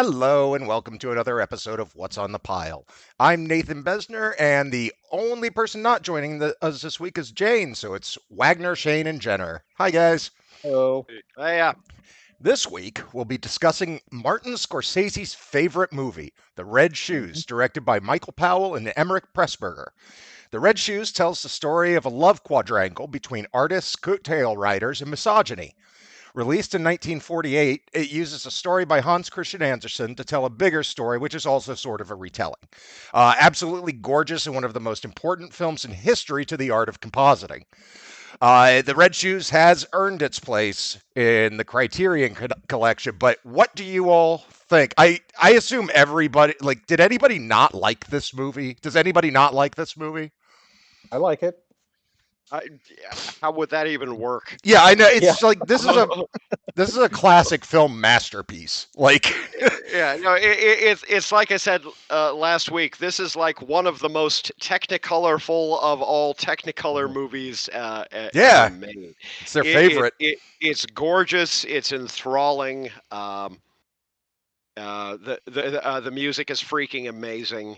Hello and welcome to another episode of What's on the Pile. I'm Nathan Bezner, and the only person not joining us this week is Jane, so it's Wagner, Hsien, and Jenner. Hi, guys. Hello. Yeah. This week, we'll be discussing Martin Scorsese's favorite movie, The Red Shoes, directed by Michael Powell and Emeric Pressburger. The Red Shoes tells the story of a love quadrangle between artists, coattail riders, and misogyny. Released in 1948, it uses a story by Hans Christian Andersen to tell a bigger story, which is also sort of a retelling. Absolutely gorgeous and one of the most important films in history to the art of compositing. The Red Shoes has earned its place in the Criterion Collection, but what do you all think? I assume everybody, did anybody not like this movie? Does anybody not like this movie? I like it. How would that even work? Yeah, I know. It's like this is a classic film masterpiece. It's like I said last week. This is like one of the most technicolorful of all technicolor movies ever made. It's their favorite. It's gorgeous. It's enthralling. The music is freaking amazing.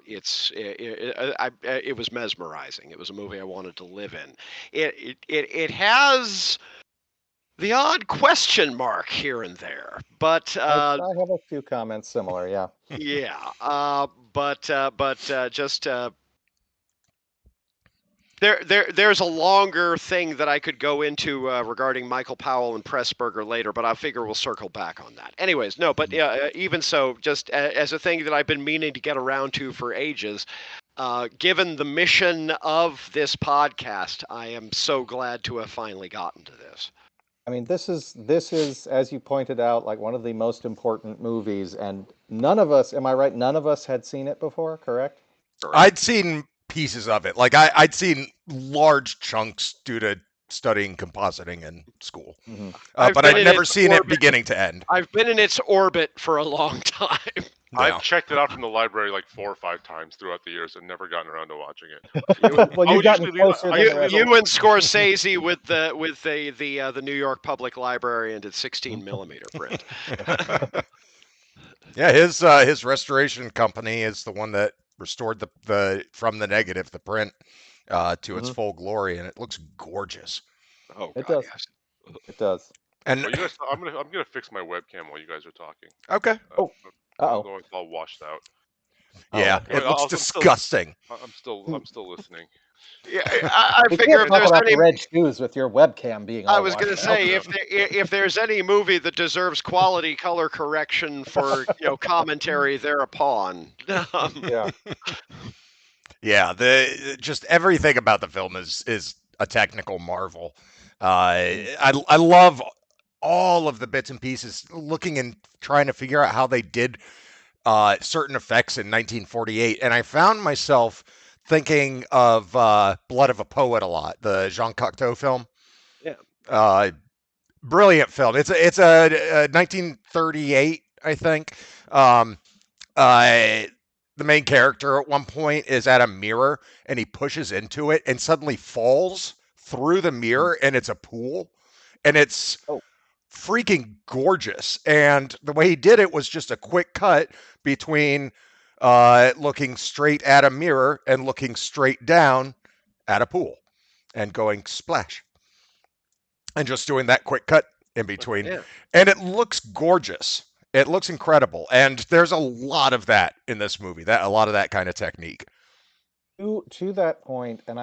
It was mesmerizing. It was a movie I wanted to live in. It has the odd question mark here and there, but I have a few comments similar. Yeah. Yeah. There's a longer thing that I could go into regarding Michael Powell and Pressburger later, but I figure we'll circle back on that. Anyways, no, but even so, just as a thing that I've been meaning to get around to for ages, given the mission of this podcast, I am so glad to have finally gotten to this. I mean, this is, as you pointed out, like one of the most important movies, and none of us, am I right? None of us had seen it before, correct? I'd seen pieces of it. I'd seen large chunks due to studying compositing in school. But I've never seen it beginning to end. I've been in its orbit for a long time. Yeah. I've checked it out from the library like 4 or 5 times throughout the years and never gotten around to watching it. Well, you've gotten closer. You and Scorsese with the New York Public Library and its 16mm print. Yeah, his restoration company is the one that restored the from the negative, the print, to its full glory, and it looks gorgeous. Oh, it does. Yes. It does. And well, I'm gonna fix my webcam while you guys are talking. Okay. It's all washed out. Yeah, it looks disgusting. I'm still listening. Yeah, I figure if there's any Red Shoes with your webcam being. I was going to say if there's any movie that deserves quality color correction for commentary thereupon. Yeah, just everything about the film is a technical marvel. I love all of the bits and pieces. Looking and trying to figure out how they did certain effects in 1948, and I found myself thinking of Blood of a Poet a lot, the Jean Cocteau film. Yeah. Brilliant film. It's a 1938, I think. The main character at one point is at a mirror and he pushes into it and suddenly falls through the mirror and it's a pool. And it's freaking gorgeous. And the way he did it was just a quick cut between looking straight at a mirror and looking straight down at a pool and going splash. And just doing that quick cut in between. Yeah. And it looks gorgeous. It looks incredible. And there's a lot of that in this movie, a lot of that kind of technique. To that point, and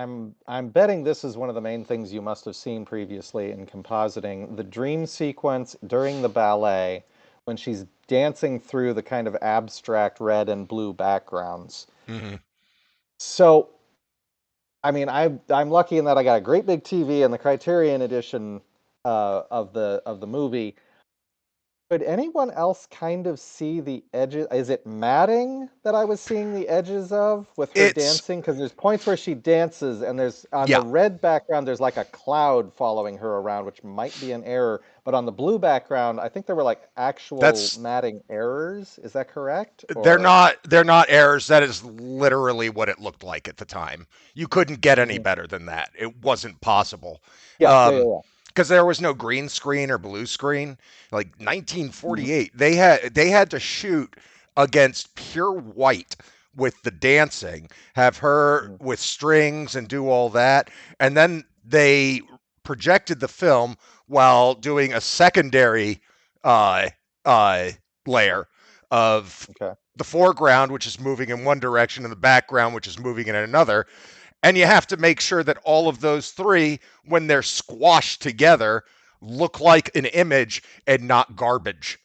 I'm betting this is one of the main things you must have seen previously in compositing, the dream sequence during the ballet when she's dancing through the kind of abstract red and blue backgrounds. Mm-hmm. So, I mean, I'm lucky in that I got a great big TV and the Criterion edition of the movie. Could anyone else kind of see the edges? Is it matting that I was seeing the edges of with her dancing? Because there's points where she dances and there's on the red background, there's like a cloud following her around, which might be an error. But on the blue background, I think there were like actual matting errors. Is that correct? Or... They're not errors. That is literally what it looked like at the time. You couldn't get any better than that. It wasn't possible. Yeah. because there was no green screen or blue screen. Like 1948, they had to shoot against pure white with the dancing, have her with strings and do all that, and then they projected the film while doing a secondary uh, layer of Okay. the foreground, which is moving in one direction, and the background, which is moving in another. And you have to make sure that all of those three, when they're squashed together, look like an image and not garbage.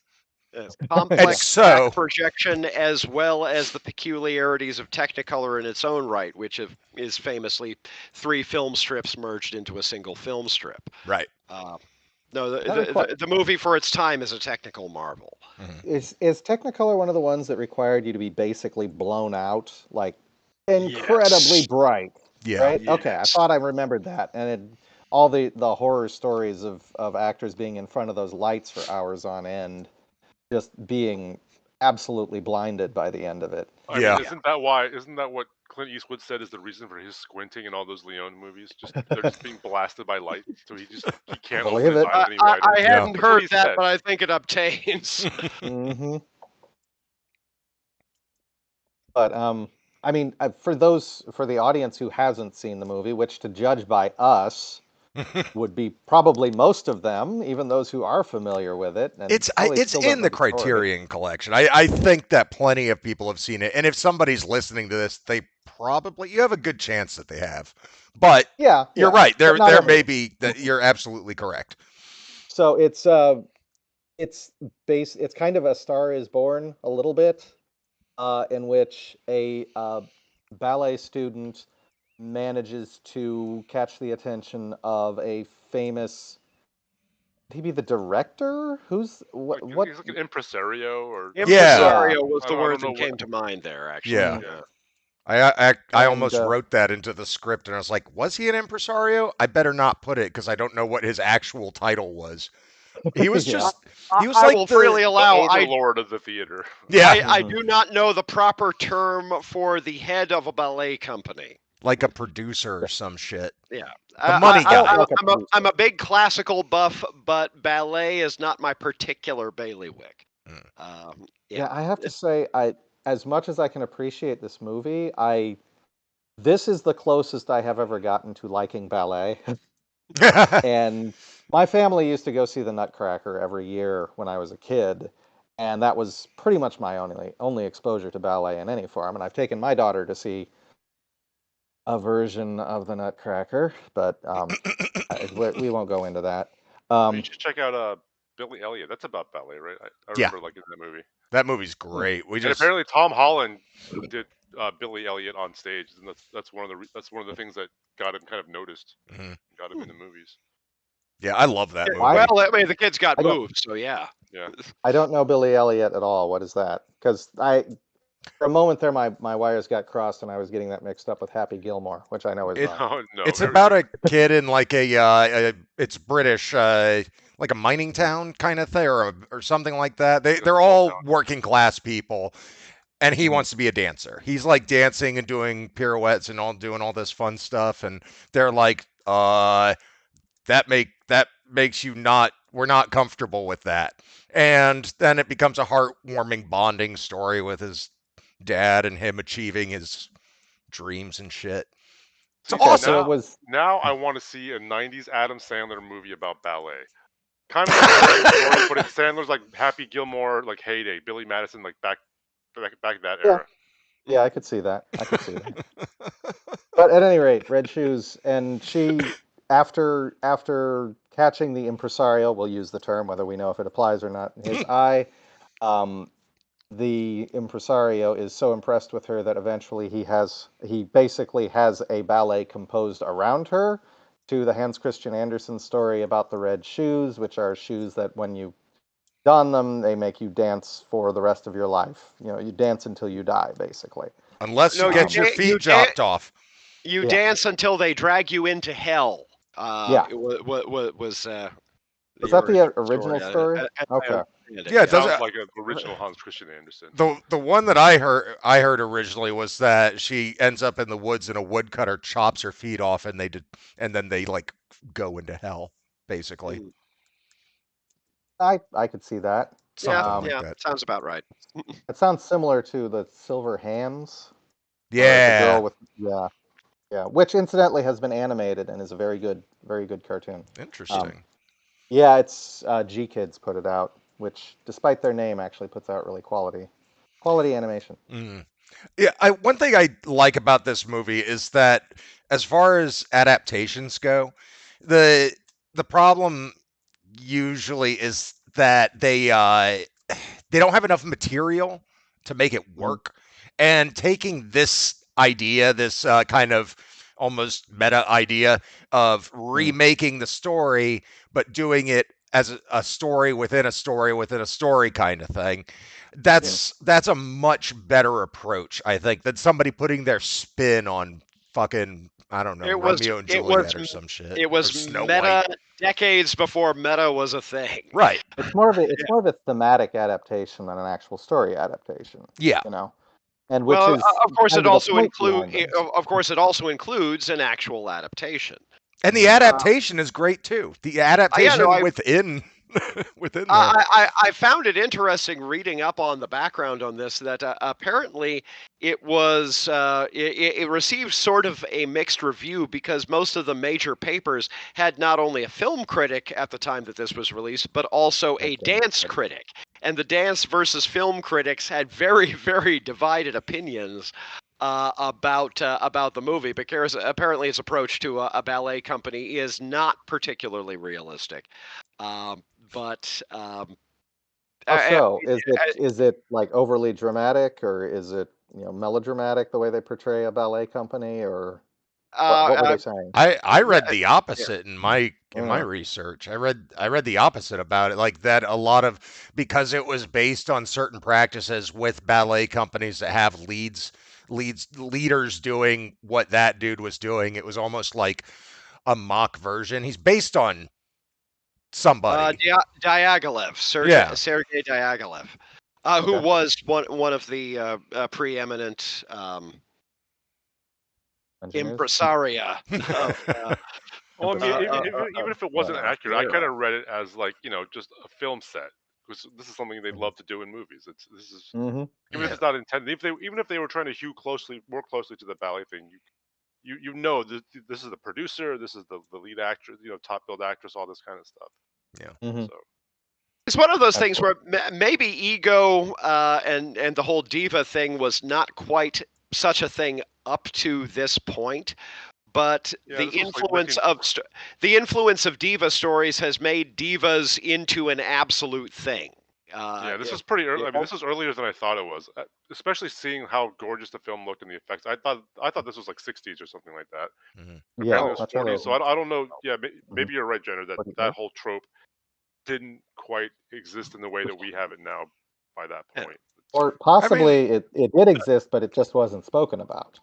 Complex so- back projection, as well as the peculiarities of Technicolor in its own right, which is famously 3 film strips merged into a single film strip. Right. No, That requi- the movie for its time is a technical marvel. Is Technicolor one of the ones that required you to be basically blown out, like incredibly Yes. bright? Yeah. Right? Okay, I Yes. thought I remembered that, and all the horror stories of actors being in front of those lights for hours on end, just being absolutely blinded by the end of it. I Yeah. mean, isn't that what Clint Eastwood said is the reason for his squinting in all those Leone movies? Just they're just being blasted by light, so he can't Believe open his it. eyes any I wider. hadn't That's what heard he that, said. but I think it obtains. hmm But I mean, for the audience who hasn't seen the movie, which to judge by us would be probably most of them, even those who are familiar with it. And It's probably it's still don't in know the story. Criterion Collection. I think that plenty of people have seen it, and if somebody's listening to this, you have a good chance that they have. But Yeah, you're yeah, right. but There not may everyone. be that you're absolutely correct. So it's kind of A Star Is Born a little bit, in which a ballet student manages to catch the attention of a famous, maybe the director, who's what Like, what he's like an impresario or Impresario was I the don't word know that what- came to mind there, actually. Yeah. Yeah. I And, almost wrote that into the script, and I was like, was he an impresario? I better not put it because I don't know what his actual title was. He was Yeah. just he was I like will the freely the allow. overlord of the theater. yeah, I do not know the proper term for the head of a ballet company. like a producer or some shit. Yeah. The money guy. Like a I'm a big classical buff, but ballet is not my particular bailiwick. Yeah, I have to say, as much as I can appreciate this movie, this is the closest I have ever gotten to liking ballet. And my family used to go see the Nutcracker every year when I was a kid, and that was pretty much my only exposure to ballet in any form. And I've taken my daughter to see a version of the Nutcracker, but we won't go into that. You should check out Billy Elliot. That's about ballet, right? I Yeah. remember liking that movie. That movie's great. We And just apparently Tom Holland did Billy Elliot on stage, and that's one of the things that got him kind of noticed, got him in the movies. yeah, I love that movie. Well, I mean, the kids got I don't- moved, so yeah. Yeah. I don't know Billy Elliot at all. What is that? Because for a moment there, my wires got crossed, and I was getting that mixed up with Happy Gilmore, which I know is not. Oh no. It's very about a kid in like it's British, like a mining town kind of thing, or something like that. They're all working class people, and he wants to be a dancer. He's like dancing and doing pirouettes and doing all this fun stuff, and they're like, that makes you not. We're not comfortable with that. And then it becomes a heartwarming bonding story with his dad and him achieving his dreams and shit. It's See, awesome. So it was. Now I want to see a '90s Adam Sandler movie about ballet. Kind of like a story, but it's Sandler's like Happy Gilmore, like heyday, Billy Madison, like back that era. Yeah, I could see that. But at any rate, Red Shoes, and she, after catching the impresario, we'll use the term whether we know if it applies or not, in his eye, the impresario is so impressed with her that eventually he basically has a ballet composed around her, to the Hans Christian Andersen story about the red shoes, which are shoes that when you don them, they make you dance for the rest of your life. You know, you dance until you die, basically. Unless you No, get you your da- feet you chopped off. You Yeah. dance until they drag you into hell. Yeah. Was Was that the original story? Okay. Yeah, it does- Sounds like an original Hans Christian Andersen. The one that I heard originally was that she ends up in the woods and a woodcutter chops her feet off, and then they like go into hell, basically. I could see that. Something like that. Sounds about right. It sounds similar to the Silver Hands. The Yeah. girl with which incidentally has been animated and is a very good cartoon. Interesting. Yeah, it's G Kids put it out, which, despite their name, actually puts out really quality animation. Yeah, one thing I like about this movie is that, as far as adaptations go, the problem usually is that they don't have enough material to make it work, and taking this idea, this kind of almost meta idea of remaking the story, but doing it as a story within a story within a story kind of thing. That's a much better approach, I think, than somebody putting their spin on fucking, I don't know, Romeo and Juliet or some shit. It was Snow meta White. decades before meta was a thing. Right. It's more of a thematic adaptation than an actual story adaptation. Yeah. You know, and Well, is of course, kind it of the also point behind it. Of course, it also includes an actual adaptation. And the adaptation is great too. The adaptation within within there. I found it interesting reading up on the background on this that apparently it was it received sort of a mixed review because most of the major papers had not only a film critic at the time that this was released, but also a dance critic. And the dance versus film critics had very, very divided opinions about the movie, because apparently its approach to a ballet company is not particularly realistic. But How so? Is it like overly dramatic, or is it melodramatic the way they portray a ballet company, or what were they saying? I read the opposite in my research. I read the opposite about it, like that a lot of, because it was based on certain practices with ballet companies that have leaders doing what that dude was doing. It was almost like a mock version. He's based on somebody. Diaghilev, Sergei Diaghilev, who was one of the preeminent impresaria. Well, I mean, even if it wasn't accurate, I kind of read it as like just a film set, because this is something they love to do in movies. Even if it's not intended, even if they were trying to more closely to the ballet thing, this is the producer, this is the lead actress, top billed actress, all this kind of stuff. Yeah. So it's one of those things where maybe ego and the whole diva thing was not quite such a thing up to this point, but the influence of diva stories has made divas into an absolute thing. This was pretty early. I mean, this was earlier than I thought it was, especially seeing how gorgeous the film looked and the effects. I thought this was like 60s or something like that. Apparently it was 40s. So I don't know. Yeah, maybe you're right, Jenner, that whole trope didn't quite exist in the way that we have it now by that point. Or possibly it did exist, but it just wasn't spoken about.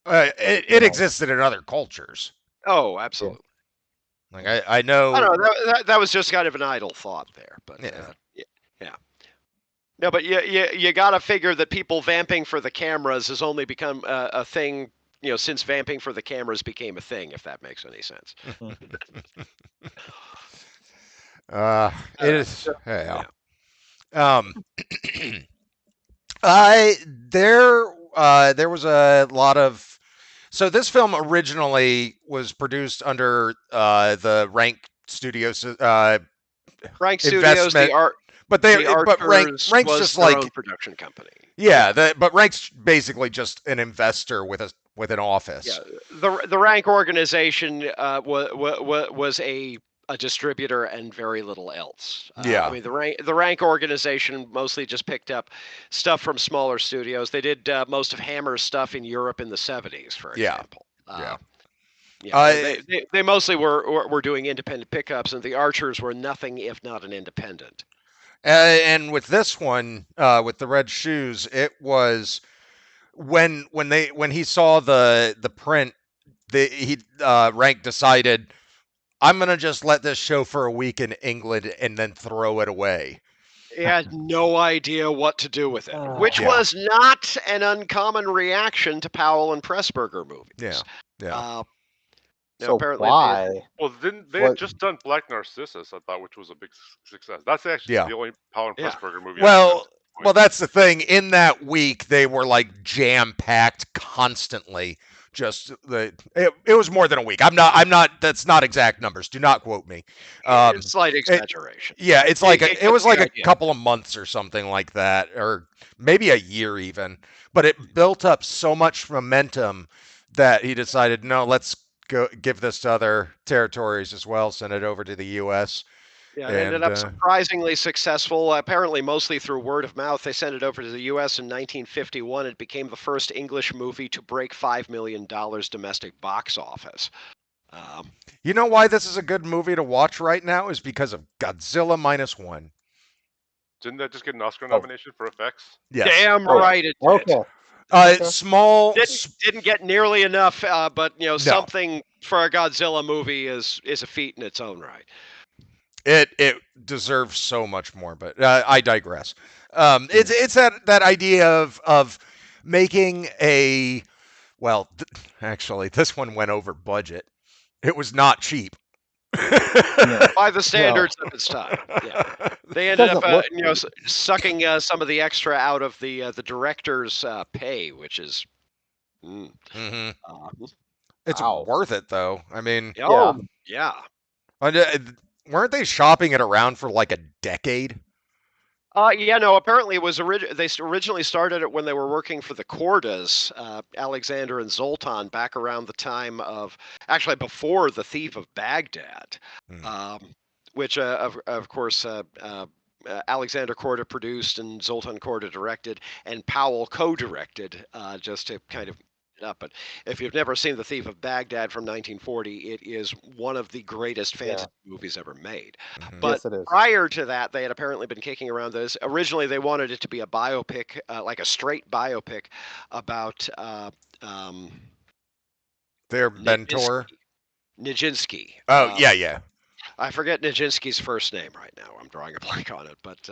It existed in other cultures. Oh, absolutely. Like I know. I don't know. That was just kind of an idle thought there, but yeah. No, but you got to figure that people vamping for the cameras has only become a thing, since vamping for the cameras became a thing, if that makes any sense. It is. There was a lot of. So this film originally was produced under the Rank Studios. Rank Studios, the art. But Rank's just like own production company. Yeah, but Rank's basically just an investor with an office. Yeah, the Rank organization was a distributor and very little else. I mean, the Rank organization mostly just picked up stuff from smaller studios. They did most of Hammer's stuff in Europe in the 70s, for example. They mostly were doing independent pickups, and the Archers were nothing if not an independent. And with this one, with the Red Shoes, it was when he saw the print, Rank decided, I'm gonna just let this show for a week in England and then throw it away. He had no idea what to do with it, which was not an uncommon reaction to Powell and Pressburger movies. So apparently why? Well, they had just done Black Narcissus, I thought, which was a big success. That's actually Yeah. the only Powell and Yeah. Pressburger movie I've seen. Well, that's the thing. In that week, they were like jam packed constantly. Just it was more than a week. I'm not. That's not exact numbers. Do not quote me. It's slight It, exaggeration. yeah, it's like it was like a idea. couple of months or something like that, or maybe a year even. But it built up so much momentum that he decided, no, let's go give this to other territories as well. Send it over to the U.S. Yeah, it ended up surprisingly successful, apparently mostly through word of mouth. They sent it over to the U.S. in 1951. It became the first English movie to break $5 million domestic box office. You know why this is a good movie to watch right now is because of Godzilla -1. Didn't that just get an Oscar nomination for effects? Yes. Damn right it did. Okay. Small. Didn't get nearly enough, but something for a Godzilla movie is a feat in its own right. It deserves so much more, but I digress. It's that idea of making a actually this one went over budget. It was not cheap. By the standards of its time. Yeah. They ended up sucking some of the extra out of the director's pay, which is it's worth it though. I mean, yeah. Weren't they shopping it around for like a decade? Apparently it was they originally started it when they were working for the Kordas, Alexander and Zoltan, back around the time of, actually before The Thief of Baghdad, which of course Alexander Korda produced and Zoltan Korda directed, and Powell co-directed, just to kind of up. But if you've never seen The Thief of Baghdad from 1940, it is one of the greatest fantasy movies ever made. But yes, it is. prior to that, they had apparently been kicking around this. Originally, they wanted it to be a biopic, like a straight biopic about their mentor, Nijinsky. Oh, yeah. I forget Nijinsky's first name right now. I'm drawing a blank on it, but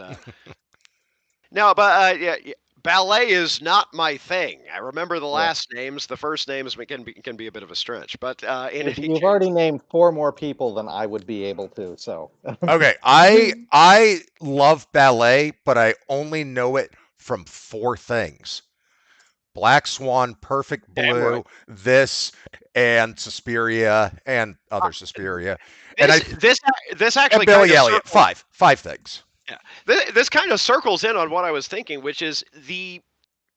ballet is not my thing. I remember the last names. The first names can be a bit of a stretch. But you've already named 4 more people than I would be able to. So okay, I love ballet, but I only know it from 4 things: Black Swan, Perfect Blue, this, and Suspiria, and other Suspiria. This actually and Billy Elliot. 5 things. Yeah, this kind of circles in on what I was thinking, which is the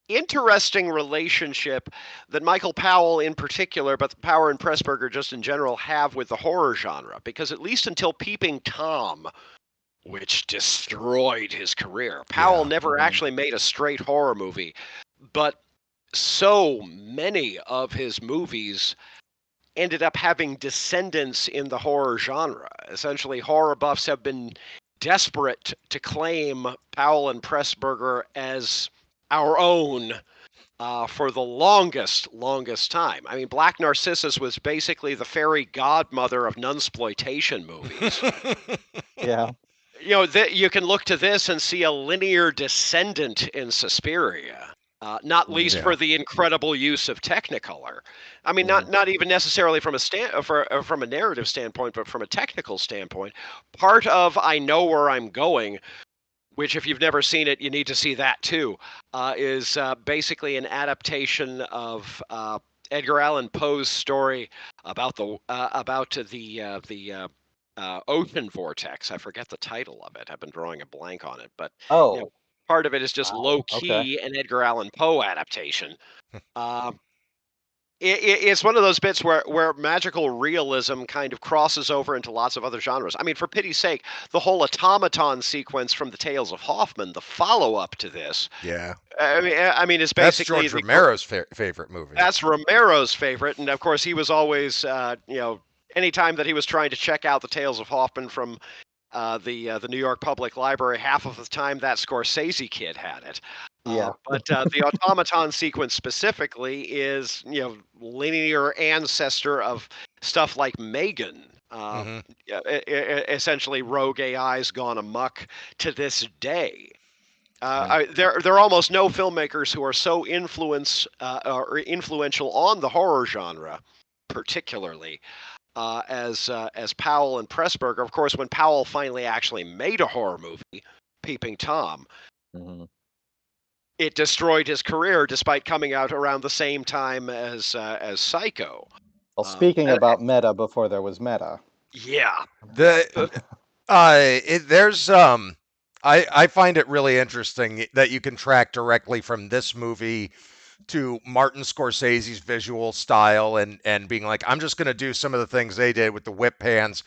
interesting relationship that Michael Powell in particular, but Powell and Pressburger just in general, have with the horror genre. Because at least until Peeping Tom, which destroyed his career, Powell never actually made a straight horror movie. But so many of his movies ended up having descendants in the horror genre. Essentially, horror buffs have been desperate to claim Powell and Pressburger as our own for the longest time. I mean, Black Narcissus was basically the fairy godmother of nunsploitation movies. Yeah. You can look to this and see a linear descendant in Suspiria. Not least for the incredible use of Technicolor. I mean, not even necessarily from a narrative standpoint, but from a technical standpoint. Part of I Know Where I'm Going, which if you've never seen it, you need to see that too, is basically an adaptation of Edgar Allan Poe's story about the ocean vortex. I forget the title of it. I've been drawing a blank on it, but part of it is just low-key an Edgar Allan Poe adaptation. It's one of those bits where magical realism kind of crosses over into lots of other genres. I mean, for pity's sake, the whole automaton sequence from the Tales of Hoffmann, the follow-up to this. Yeah. I mean, it's basically that's George Romero's favorite movie. That's Romero's favorite, and of course, he was always, anytime that he was trying to check out the Tales of Hoffmann from the New York Public Library, half of the time that Scorsese kid had it. But the automaton sequence specifically is, linear ancestor of stuff like Megan. Essentially, rogue AIs gone amok to this day. There are almost no filmmakers who are so influential on the horror genre, particularly, as Powell and Pressburger. Of course, when Powell finally actually made a horror movie, Peeping Tom, it destroyed his career, despite coming out around the same time as Psycho. Well, speaking about meta before there was meta. Yeah. I find it really interesting that you can track directly from this movie to Martin Scorsese's visual style and being like, I'm just going to do some of the things they did with the whip hands,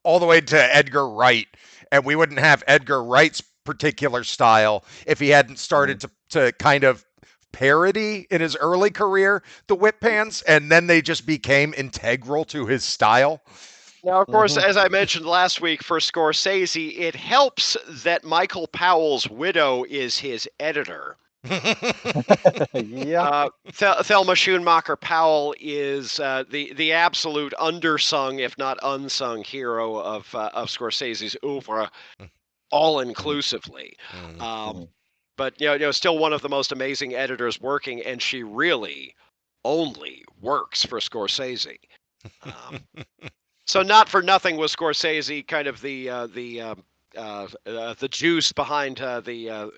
all the way to Edgar Wright, and we wouldn't have Edgar Wright's particular style if he hadn't started to kind of parody in his early career the whip hands, and then they just became integral to his style. Now, of course, as I mentioned last week, for Scorsese, it helps that Michael Powell's widow is his editor. Yeah. Thelma Schoonmaker Powell is the absolute undersung, if not unsung, hero of Scorsese's oeuvre, all inclusively. But still one of the most amazing editors working, and she really only works for Scorsese. So not for nothing was Scorsese kind of the juice behind the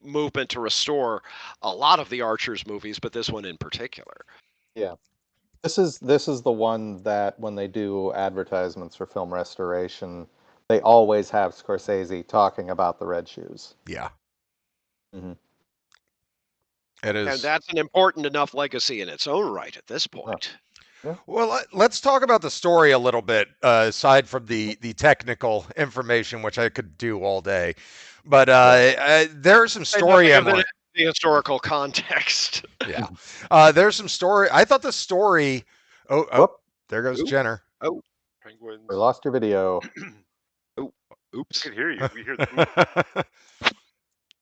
movement to restore a lot of the Archers movies, but this one in particular. Yeah. This is the one that when they do advertisements for film restoration, they always have Scorsese talking about the Red Shoes. Yeah. It is. And that's an important enough legacy in its own right at this point. Yeah. Well, let's talk about the story a little bit, aside from the technical information, which I could do all day. But there's some story. The historical context. Yeah. There's some story. I thought the story. Oh, there goes Jenner. Oh, penguins. We lost your video. Oops. I can hear you. We hear the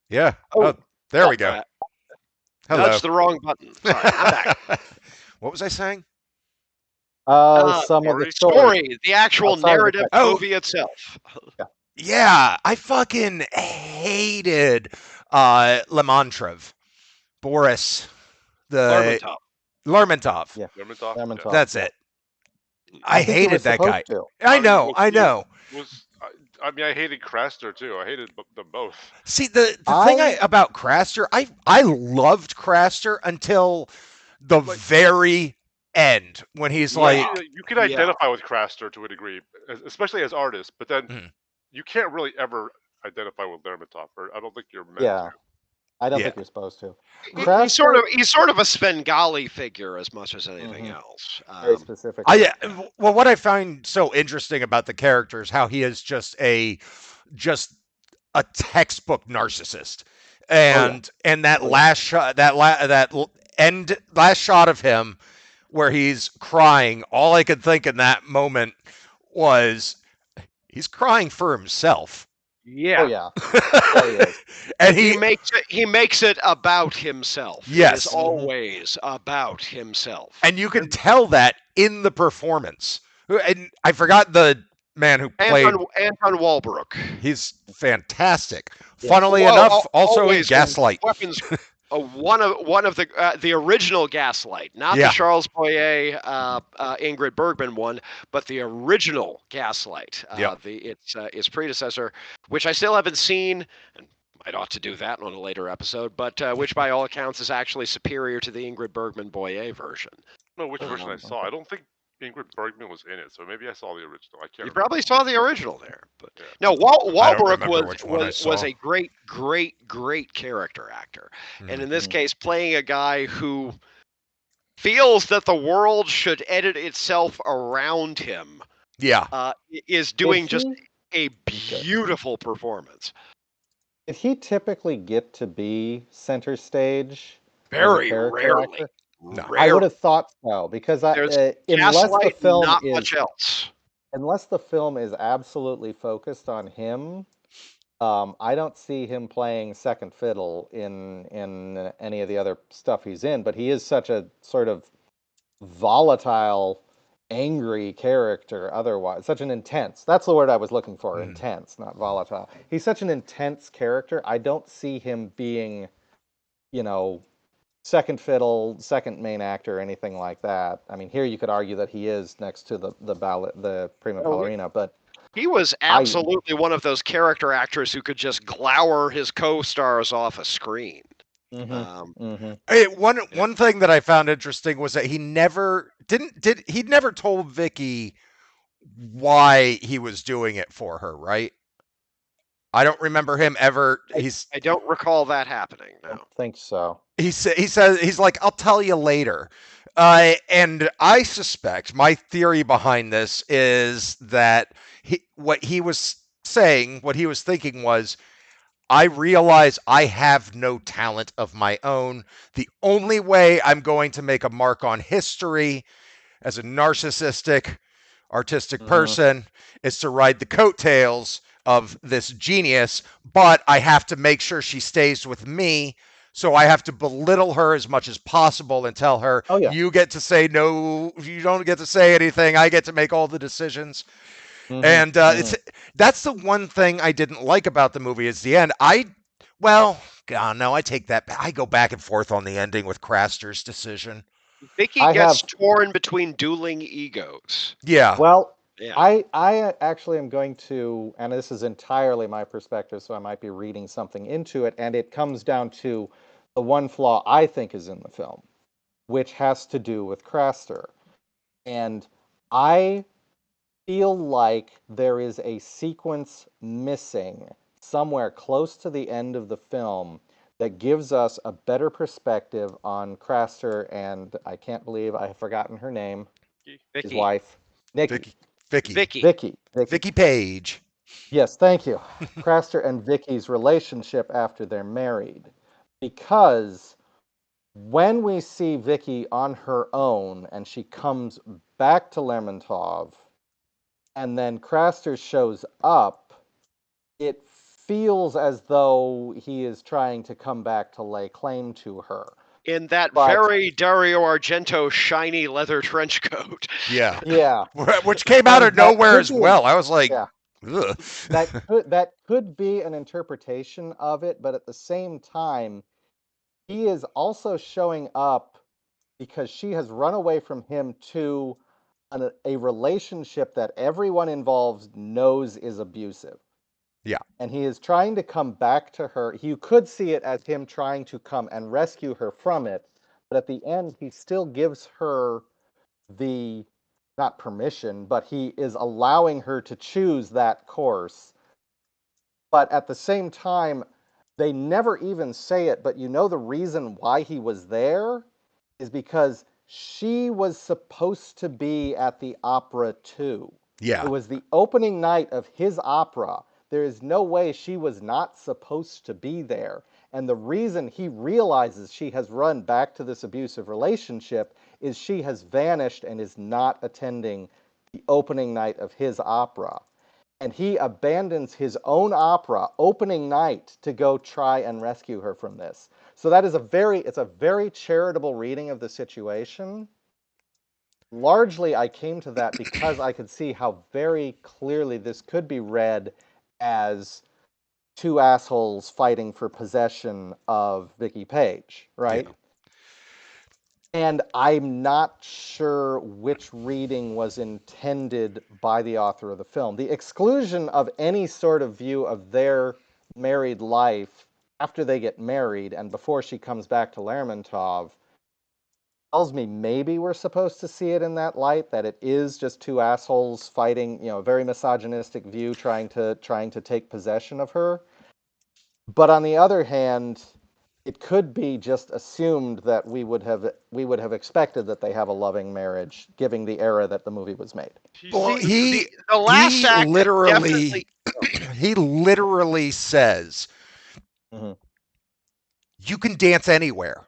Yeah. Oh, there we go. Hello. Touched the wrong button. Sorry, I'm back. What was I saying? Some of the story, the actual narrative movie itself. Yeah, I fucking hated Lermontov, Boris, Lermontov. Yeah, Lermontov. That's it. I hated that guy. I know. I mean, I hated Craster too. I hated them both. See, the thing about Craster, I loved Craster until the very end, when he's like, you can identify with Craster to a degree, especially as artists, but then you can't really ever identify with Lermontov, or I don't think you're meant to. I don't think you're supposed to. He's sort of a Svengali figure as much as anything else. Very specific. Well, what I find so interesting about the character is how he is just a textbook narcissist, and that last shot, last shot of him where he's crying, all I could think in that moment was he's crying for himself. Yeah. Oh yeah. And he makes it about himself. Yes. It is always about himself. And you can tell that in the performance. And I forgot the man who played Anton Walbrook. He's fantastic. Yeah. Funnily enough, also in Gaslight. Weapons. One of the original Gaslight, not the Charles Boyer, Ingrid Bergman one, but the original Gaslight, its predecessor, which I still haven't seen, and might ought to do that on a later episode, but which by all accounts is actually superior to the Ingrid Bergman Boyer version. No, which version I saw? I don't think Ingrid Bergman was in it, so maybe I saw the original. I can't. You remember. Probably saw the original there, but no. Walbrook was a great character actor, and in this case, playing a guy who feels that the world should edit itself around him. Is doing just a beautiful performance. Did he typically get to be center stage? Very rarely. Actor? No. I would have thought so, because unless the film not much else. Unless the film is absolutely focused on him, I don't see him playing second fiddle in any of the other stuff he's in. But he is such a sort of volatile, angry character. Otherwise, such an intense. That's the word I was looking for. Intense, not volatile. He's such an intense character. I don't see him being, second fiddle, second main actor, or anything like that. I mean, here you could argue that he is next to the prima ballerina, but he was absolutely one of those character actors who could just glower his co-stars off a screen. One thing that I found interesting was that he never told Vicky why he was doing it for her, right? I don't remember him ever. I don't recall that happening. No. I don't think so. He says he's like, I'll tell you later. And I suspect my theory behind this is that what he was thinking was, I realize I have no talent of my own. The only way I'm going to make a mark on history as a narcissistic, artistic person is to ride the coattails of this genius, but I have to make sure she stays with me. So I have to belittle her as much as possible and tell her, you get to say no, you don't get to say anything. I get to make all the decisions. And that's the one thing I didn't like about the movie is the end. I take that back. I go back and forth on the ending with Craster's decision. Vicky gets torn between dueling egos. Yeah. Well, yeah. I actually am going to, and this is entirely my perspective, so I might be reading something into it, and it comes down to the one flaw I think is in the film, which has to do with Craster. And I feel like there is a sequence missing somewhere close to the end of the film that gives us a better perspective on Craster and I can't believe I have forgotten her name. Vicky. His wife. Nikki. Vicky Page. Yes, thank you. Craster and Vicky's relationship after they're married. Because when we see Vicky on her own and she comes back to Lermontov and then Craster shows up, it feels as though he is trying to come back to lay claim to her. In that very Dario Argento shiny leather trench coat. Yeah. Yeah. Which came out of nowhere as well. I was like, ugh. That could be an interpretation of it, but at the same time, he is also showing up because she has run away from him to a relationship that everyone involved knows is abusive. Yeah. And he is trying to come back to her. You could see it as him trying to come and rescue her from it. But at the end, he still gives her the, not permission, but he is allowing her to choose that course. But at the same time, they never even say it, but you know the reason why he was there is because she was supposed to be at the opera too. Yeah. It was the opening night of his opera. There is no way she was not supposed to be there. And the reason he realizes she has run back to this abusive relationship is she has vanished and is not attending the opening night of his opera. And he abandons his own opera opening night to go try and rescue her from this. So that is it's a very charitable reading of the situation. Largely, I came to that because I could see how very clearly this could be read as two assholes fighting for possession of Vicky Page, right? Yeah. And I'm not sure which reading was intended by the author of the film. The exclusion of any sort of view of their married life after they get married and before she comes back to Lermontov tells me maybe we're supposed to see it in that light, that it is just two assholes fighting, a very misogynistic view trying to take possession of her. But on the other hand, it could be just assumed that we would have expected that they have a loving marriage, given the era that the movie was made. Well, he literally says, you can dance anywhere,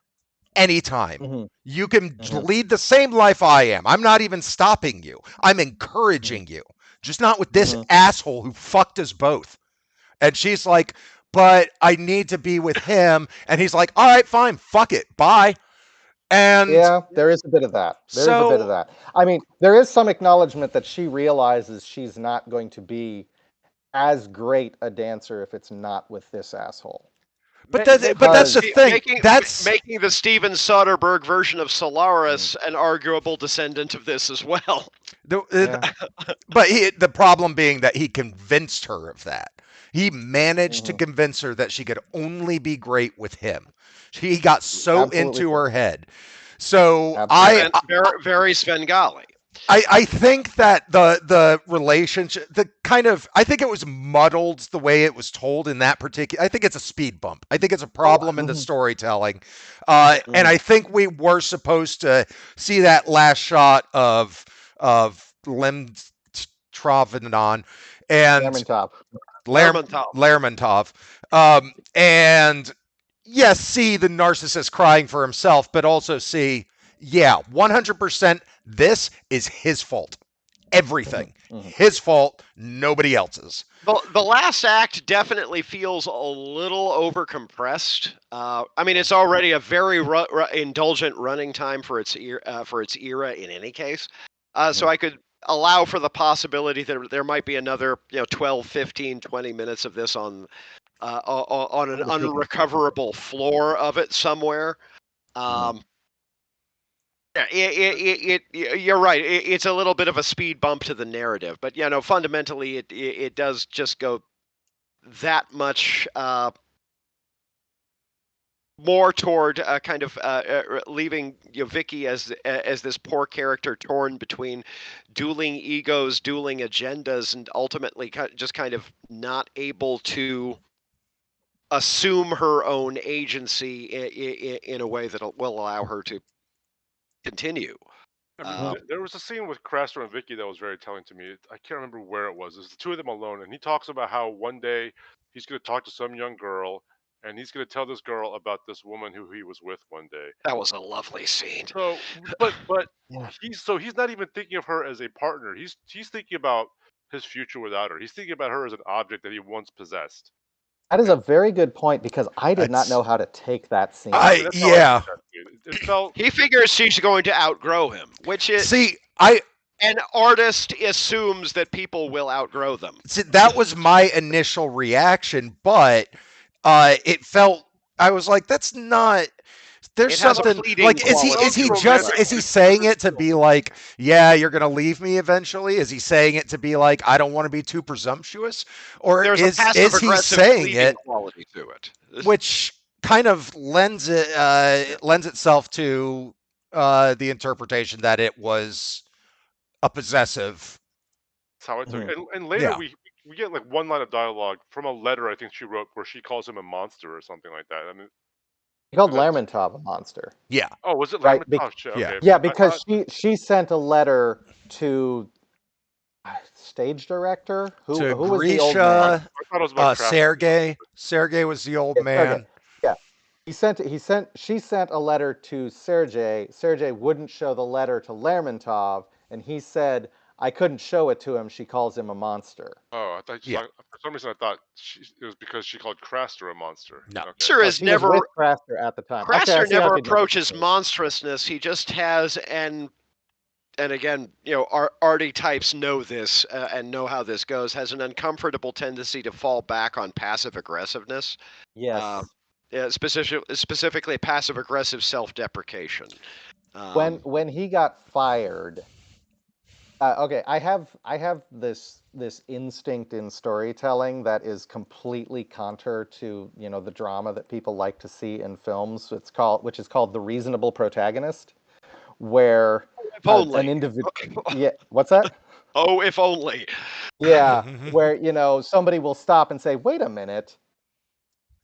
anytime. You can lead the same life I am. I'm not even stopping you. I'm encouraging you. Just not with this asshole who fucked us both. And she's like, but I need to be with him. And he's like, all right, fine, fuck it, bye. And yeah, there is a bit of that. There is a bit of that. I mean, there is some acknowledgement that she realizes she's not going to be as great a dancer if it's not with this asshole. But that's the thing. Making the Steven Soderbergh version of Solaris an arguable descendant of this as well. But the problem being that he convinced her of that. He managed to convince her that she could only be great with him. He got so into her head. So very Svengali. I think that the relationship, I think it was muddled the way it was told in that particular. I think it's a speed bump. I think it's a problem in the storytelling, and I think we were supposed to see that last shot of Lermontov and Lermontov, and yes, see the narcissist crying for himself, but also see, 100%. This is his fault. Everything. His fault, nobody else's. The last act definitely feels a little overcompressed. I mean, it's already a very indulgent running time for its era in any case. So I could allow for the possibility that there might be another 12, 15, 20 minutes of this on an unrecoverable floor of it somewhere. You're right. It's a little bit of a speed bump to the narrative, but fundamentally, it does just go that much more toward kind of leaving Vicky as this poor character torn between dueling egos, dueling agendas, and ultimately just kind of not able to assume her own agency in a way that will allow her to continue. I mean, there was a scene with Craster and Vicky that was very telling to me. I can't remember where it was. It was the two of them alone, and he talks about how one day he's going to talk to some young girl, and he's going to tell this girl about this woman who he was with one day. That was a lovely scene. So, but he's not even thinking of her as a partner. He's thinking about his future without her. He's thinking about her as an object that he once possessed. That is a very good point, because I did not know how to take that scene. He figures she's going to outgrow him, which is an artist assumes that people will outgrow them. See, that was my initial reaction, but it felt, I was like, that's not. There's something like, is he saying it to be like, yeah, you're gonna leave me eventually? Is he saying it to be like, I don't want to be too presumptuous, or is he saying it, quality to it, which kind of lends itself to the interpretation that it was a possessive. That's how I took it. And later we get like one line of dialogue from a letter I think she wrote where she calls him a monster or something like that. I mean, he called Lermontov a monster. Yeah. Oh, was it Lermontov? Okay. Yeah, because she sent a letter to stage director who was the old man? Sergey. Sergey was the old man. Yeah. She sent a letter to Sergey. Sergey wouldn't show the letter to Lermontov, and he said, I couldn't show it to him. She calls him a monster. Oh, I thought for some reason I thought it was because she called Craster a monster. No, Craster is never with Craster at the time. Craster never approaches monstrousness. He just has and again, arty types know this and know how this goes. Has an uncomfortable tendency to fall back on passive aggressiveness. Yes. Specifically passive aggressive self-deprecation. When he got fired. Okay, I have this instinct in storytelling that is completely counter to the drama that people like to see in films. Which is called the reasonable protagonist, where an individual. Yeah, what's that? Oh, if only. Yeah, where somebody will stop and say, "Wait a minute.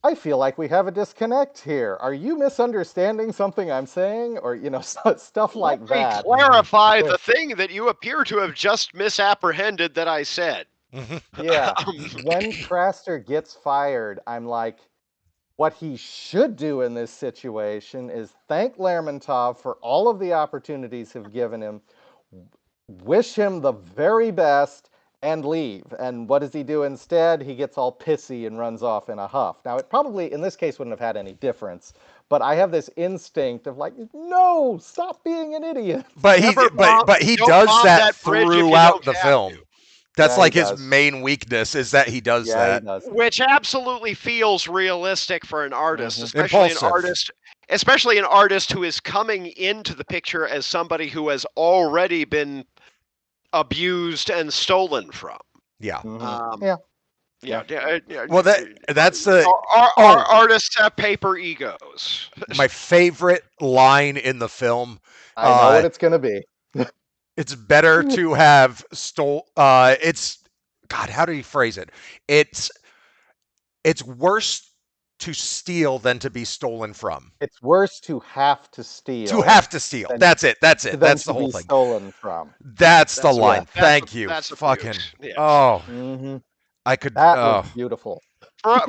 I feel like we have a disconnect here. Are you misunderstanding something I'm saying?" Or, stuff like that. Let me clarify the thing that you appear to have just misapprehended that I said. Yeah. When Craster gets fired, I'm like, what he should do in this situation is thank Lermontov for all of the opportunities he've given him, wish him the very best, and leave. And what does he do instead? He gets all pissy and runs off in a huff. Now, it probably, in this case, wouldn't have had any difference. But I have this instinct of like, no, stop being an idiot. But he does that throughout the film. That's Yeah, like he his does. main weakness is that he does Yeah, that. he does. Which absolutely feels realistic for an artist, Mhm. especially an artist who is coming into the picture as somebody who has already been abused and stolen from. Yeah. Yeah. Well, that's the our artists have paper egos. my favorite line in the film. I know what it's gonna be. It's better to have it's God, how do you phrase it? It's worse to steal than to be stolen from. It's worse to have to steal. To have to steal. than- That's it. That's than it. That's to the whole be thing. stolen from. That's the That's- line. yeah, that's Thank a- you. that's a Fucking. beaut, yes. Oh, Mhm. I could. That was beautiful.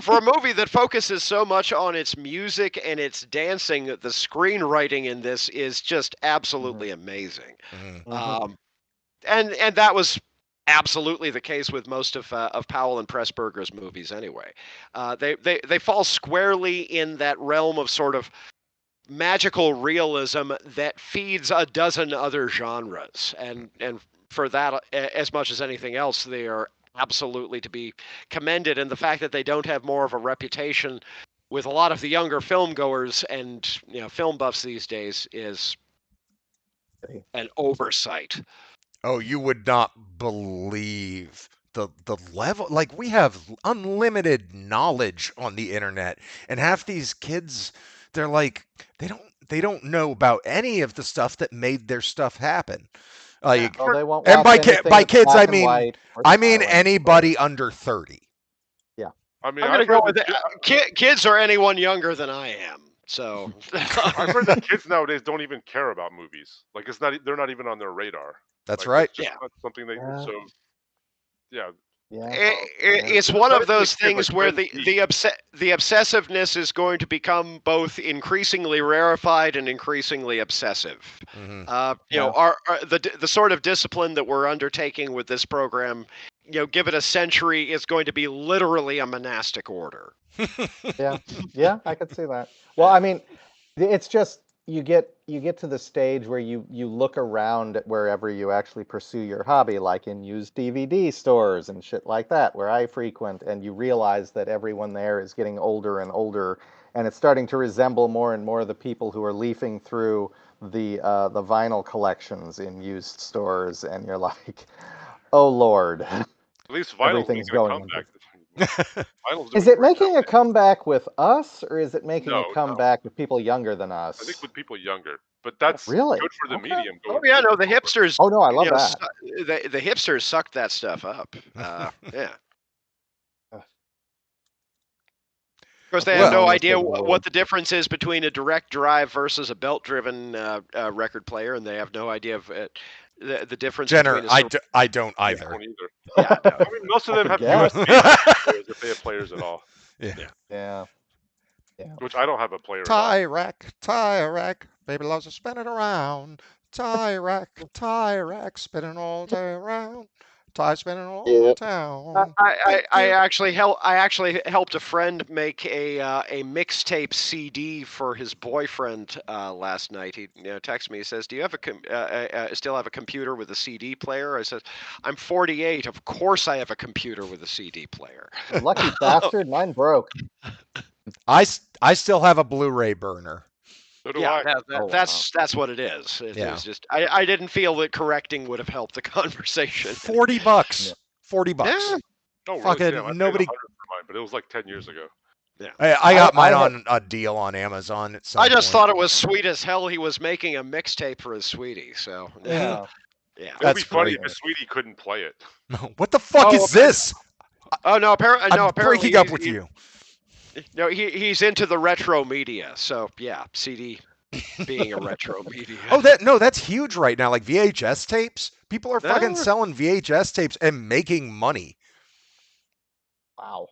For a movie that focuses so much on its music and its dancing, the screenwriting in this is just absolutely amazing. Mhm. And that was absolutely the case with most of Powell and Pressburger's movies anyway. They fall squarely in that realm of sort of magical realism that feeds a dozen other genres, and for that, as much as anything else, they are absolutely to be commended. And the fact that they don't have more of a reputation with a lot of the younger film goers and film buffs these days is an oversight. Oh, you would not believe the level. Like, we have unlimited knowledge on the internet, and half these kids, they're like, they don't know about any of the stuff that made their stuff happen. Like, Oh, they won't and watch by anything that's kids, black I and mean white or silent. anybody under 30. I mean, I'm going to I've go heard with that kids or anyone younger than I am. So I've heard that kids nowadays don't even care about movies. Like they're not even on their radar. That's Like, right. It's just not something they. Yeah. So yeah. It's one of those Especially things like where Gen the obsessiveness is going to become both increasingly rarefied and increasingly obsessive. Mhm. The sort of discipline that we're undertaking with this program, give it a century, is going to be literally a monastic order. Yeah, I could see that. Well, I mean, it's just you get to the stage where you look around at wherever you actually pursue your hobby, like in used DVD stores and shit like that, where I frequent, and you realize that everyone there is getting older and older, and it's starting to resemble more and more the people who are leafing through the vinyl collections in used stores, and you're like, oh Lord. At least vinyl's Everything's making a going comeback. Vinyl's Is doing it great making now. a comeback with us, or is it making No, a no. comeback with people younger than us? I think with people younger, but that's Really? good for the Okay. medium. Oh yeah, no, the hipsters. Oh no, I love that. The hipsters sucked that stuff up. Yeah. Of course, they have no idea what the difference is between a direct drive versus a belt-driven record player, and they have no idea of the difference. Jenner, between I don't either. I don't either. Yeah, no. I mean, most of them have guess. USB players if they have players at all. Yeah. Which I don't have a player at all. Tie rack, baby loves to spin it around. Tie rack, spinning all day around. Tie spinning all over town. I actually helped a friend make a mixtape CD for his boyfriend last night. He texted me. He says, "Do you have still have a computer with a CD player?" I said, "I'm 48. Of course I have a computer with a CD player." Lucky bastard, mine broke. I still have a Blu-ray burner. So do I. That's what it is. It was just I didn't feel that correcting would have helped the conversation. $40. $40. Yeah. Oh, really? Fucking Damn, I paid nobody. $100 for mine, but it was like 10 years ago. Yeah. I got mine on a deal on Amazon at some I just point. thought it was sweet as hell he was making a mixtape for his sweetie. So Yeah. yeah. It would be funny great. if his sweetie couldn't play it. What the fuck is this? Oh no! Apparently, I'm breaking up with you. No, he's into the retro media. So yeah, CD being a retro media. Oh, that's huge right now. Like VHS tapes, people are fucking selling VHS tapes and making money. Wow.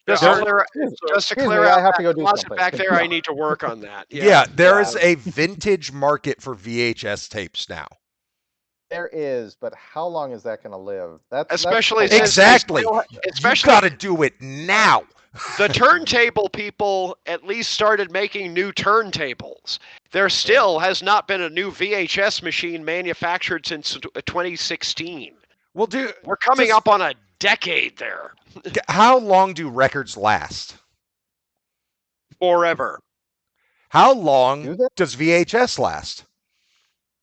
Just to clear I out have to go that do closet something. back there, I need to work on that. Yeah, there is a vintage market for VHS tapes now. There is, but how long is that going to live? Especially that's exactly. Especially you got to do it now. The turntable people at least started making new turntables. There still has not been a new VHS machine manufactured since 2016. We're coming up on a decade there. How long do records last? Forever. How long does VHS last?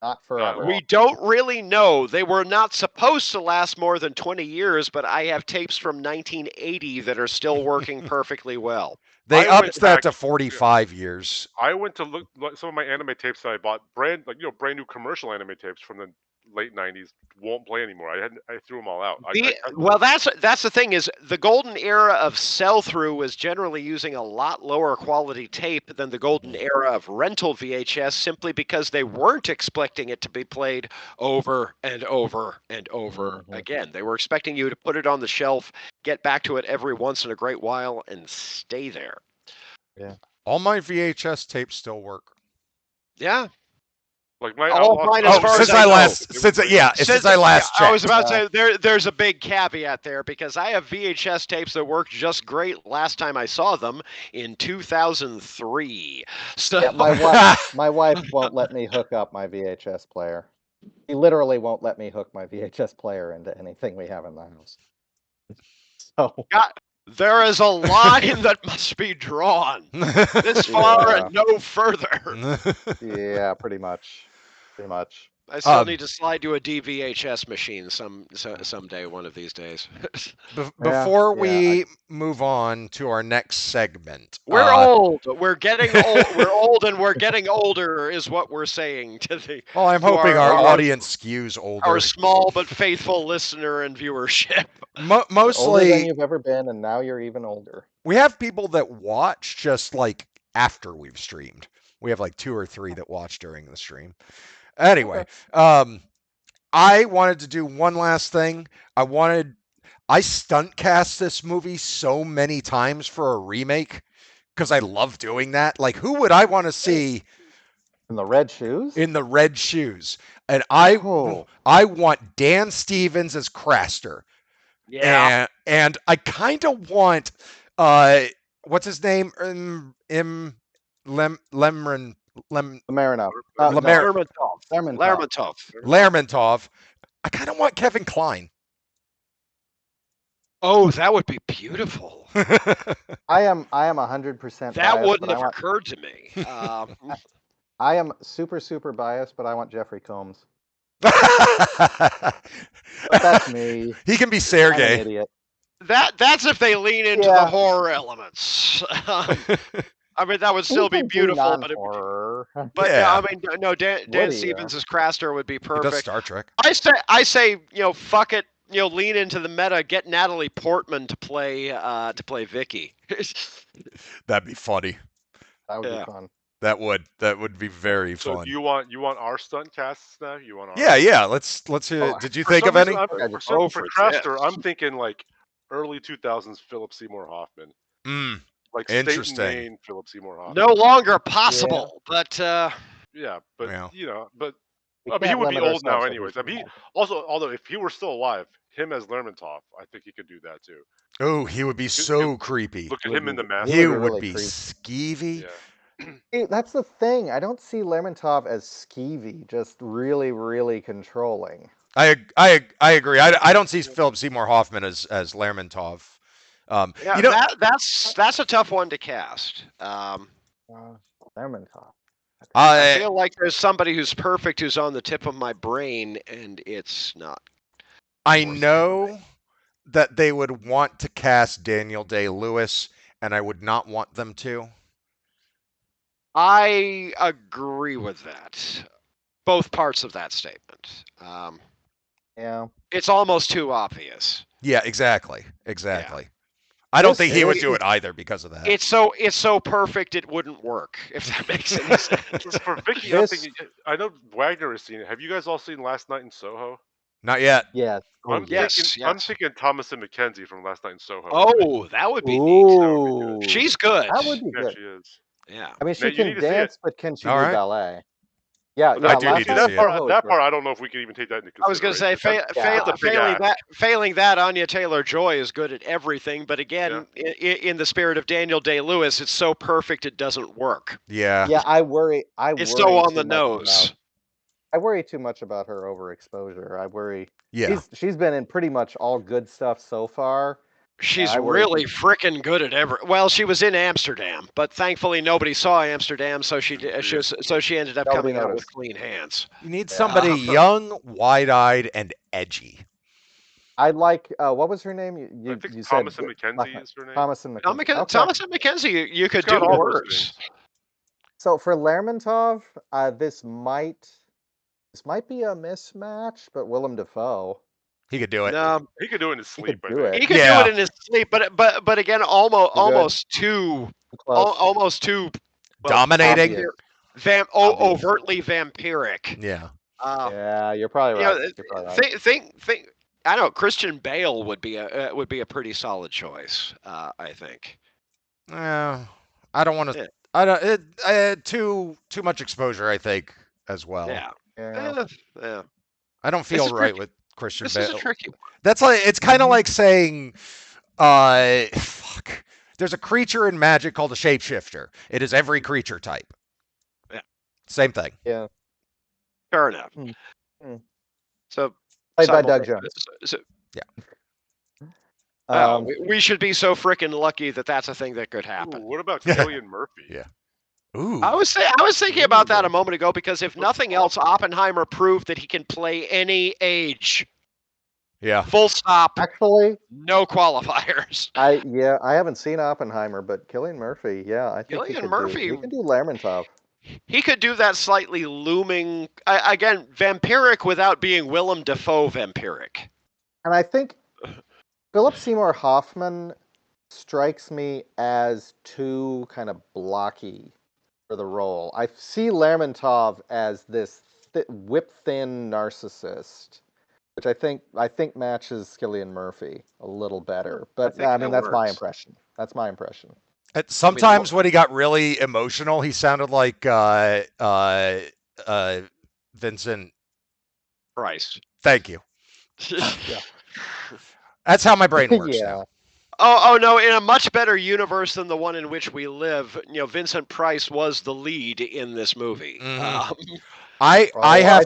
Not forever. We don't really know. They were not supposed to last more than 20 years, but I have tapes from 1980 that are still working perfectly well. They upped that to 45 years. I went to look some of my anime tapes that I bought, brand new commercial anime tapes from the late 90s won't play anymore. I threw them all out. Well, that's the thing is the golden era of sell-through was generally using a lot lower quality tape than the golden era of rental VHS, simply because they weren't expecting it to be played over and over and over again. They were expecting you to put it on the shelf, get back to it every once in a great while, and stay there. Yeah. All my VHS tapes still work. Yeah. Like my since I last checked. I was about to say there's a big caveat there, because I have VHS tapes that worked just great last time I saw them in 2003. So yeah, my wife won't let me hook up my VHS player. She literally won't let me hook my VHS player into anything we have in the house. So there is a line that must be drawn this far and no further. Yeah, pretty much. I still need to slide to a DVHS machine someday, one of these days. Before we move on to our next segment, we're old. We're getting old. We're old, and we're getting older, is what we're saying to the. Well, I'm hoping our audience skews older. Our small but faithful listener and viewership. Mostly older than you've ever been, and now you're even older. We have people that watch just like after we've streamed. We have like 2 or 3 that watch during the stream. Anyway, I wanted to do one last thing. I stunt cast this movie so many times for a remake because I love doing that. Like, who would I want to see in the red shoes? In the red shoes, and I want Dan Stevens as Craster. Yeah, and I kind of want what's his name? Lermontov. I kind of want Kevin Kline. Oh, that would be beautiful. I am 100%. That wouldn't have occurred to me. I am super biased, but I want Jeffrey Combs. But that's me. He can be Sergey. I'm an idiot. That's if they lean into the horror elements. I mean, that would still be beautiful, but Dan Stevens as Craster would be perfect. He does Star Trek. I say, fuck it, lean into the meta, get Natalie Portman to play Vicky. That'd be funny. That would be fun. That would be very fun. So you want our stunt casts now? You want? Yeah. Let's hear. Did you think of any? For Craster, I'm thinking like early 2000s Philip Seymour Hoffman. Like interesting. State Maine, Philip Seymour Hoffman. No longer possible, but but he would be old now anyways. I mean, although if he were still alive, him as Lermontov, I think he could do that too. Oh, he would be so creepy. Look at him in the mask. He would be skeevy. Yeah. See, that's the thing. I don't see Lermontov as skeevy, just really controlling. I agree. I don't see Philip Seymour Hoffman as Lermontov. That's a tough one to cast. Lermontov. I feel like there's somebody who's perfect who's on the tip of my brain, and it's not. I know that they would want to cast Daniel Day-Lewis, and I would not want them to. I agree with that. Both parts of that statement. Yeah. It's almost too obvious. Yeah, exactly. Yeah. I don't think he would do it either because of that. It's so perfect it wouldn't work, if that makes any sense. For Vicky, I know Wagner has seen it. Have you guys all seen Last Night in Soho? Not yet. Yes. I'm thinking Thomas and Mackenzie from Last Night in Soho. Oh, that would be neat. She's good. That would be good. She is. Yeah. I mean, she can dance, but can she do ballet? Yeah, I do need to see that part. I don't know if we can even take that into consideration. I was going to say, failing that, Anya Taylor-Joy is good at everything. But again, in the spirit of Daniel Day-Lewis, it's so perfect it doesn't work. Yeah. Yeah, I worry. It's so on the nose. I worry too much about her overexposure. I worry. Yeah. She's been in pretty much all good stuff so far. She's really freaking good at Well, she was in Amsterdam, but thankfully nobody saw Amsterdam, so she ended up Nobody coming out with noticed. clean hands. You need somebody young, wide-eyed, and edgy. I like what was her name? I think you Thomas said and Mackenzie is her name. Thomas and Mackenzie. Okay. Thomas and Mackenzie, you could Got do all those worse. things. So for Lermontov, this might be a mismatch, but Willem Dafoe. He could do it. No, He could do it in his sleep. He could do it. He could do it in his sleep, but again, almost too Close. Dominating. overtly vampiric. Yeah. Yeah, you're probably right. You're probably right. Think. I don't know. Christian Bale would be a pretty solid choice. I think. I don't want to. I don't. Too much exposure, I think, as well. Yeah. I don't feel right with Christian Bale. This is a tricky one. That's like, it's kind of like saying, fuck. There's a creature in Magic called a shapeshifter. It is every creature type. Yeah. Same thing. Yeah. Fair enough. So played by Doug Jones. Yeah. We should be so frickin' lucky that that's a thing that could happen. Ooh, what about Cillian Murphy? Yeah. Ooh. I was thinking about that a moment ago because if nothing else, Oppenheimer proved that he can play any age. Yeah. Full stop. Actually, no qualifiers. I haven't seen Oppenheimer, but Cillian Murphy, I think he can do Lermontov. He could do that slightly looming, again, vampiric without being Willem Dafoe vampiric. And I think Philip Seymour Hoffman strikes me as too kind of blocky for the role. I see Lermontov as this whip-thin narcissist, which I think matches Cillian Murphy a little better. But I mean, that's my impression. Sometimes when he got really emotional, he sounded like Vincent Price. Thank you. Yeah. That's how my brain works now. Oh no! In a much better universe than the one in which we live, Vincent Price was the lead in this movie. Mm-hmm. I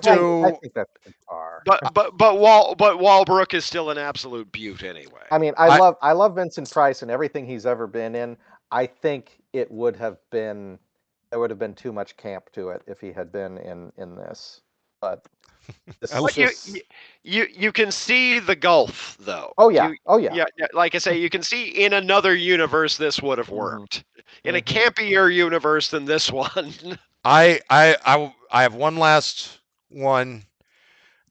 think that's far. But Wahlbrook is still an absolute beaut anyway. I mean, I love Vincent Price and everything he's ever been in. I think there would have been too much camp to it if he had been in this. But you can see the gulf though. Oh yeah. Yeah. Like I say, you can see in another universe this would have worked. In a campier universe than this one. I have one last one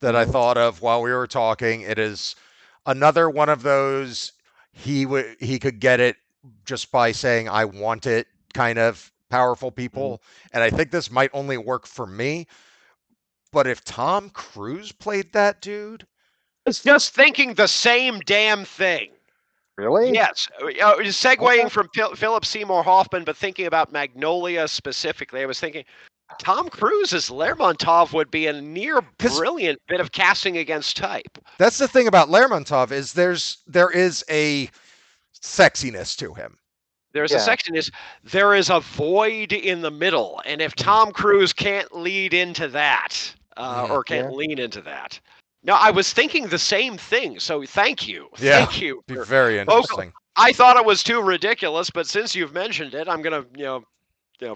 that I thought of while we were talking. It is another one of those he could get it just by saying I want it kind of powerful people. And I think this might only work for me. But if Tom Cruise played that dude, it's just thinking the same damn thing. Really? Yes. Segueing from Philip Seymour Hoffman, but thinking about Magnolia specifically, I was thinking Tom Cruise as Lermontov would be a near brilliant bit of casting against type. That's the thing about Lermontov is there is a sexiness to him. There's a sexiness. There is a void in the middle, and if Tom Cruise can't lead into that, or can't lean into that. No, I was thinking the same thing, so thank you. Yeah, thank you. Be very interesting. I thought it was too ridiculous, but since you've mentioned it, I'm going to,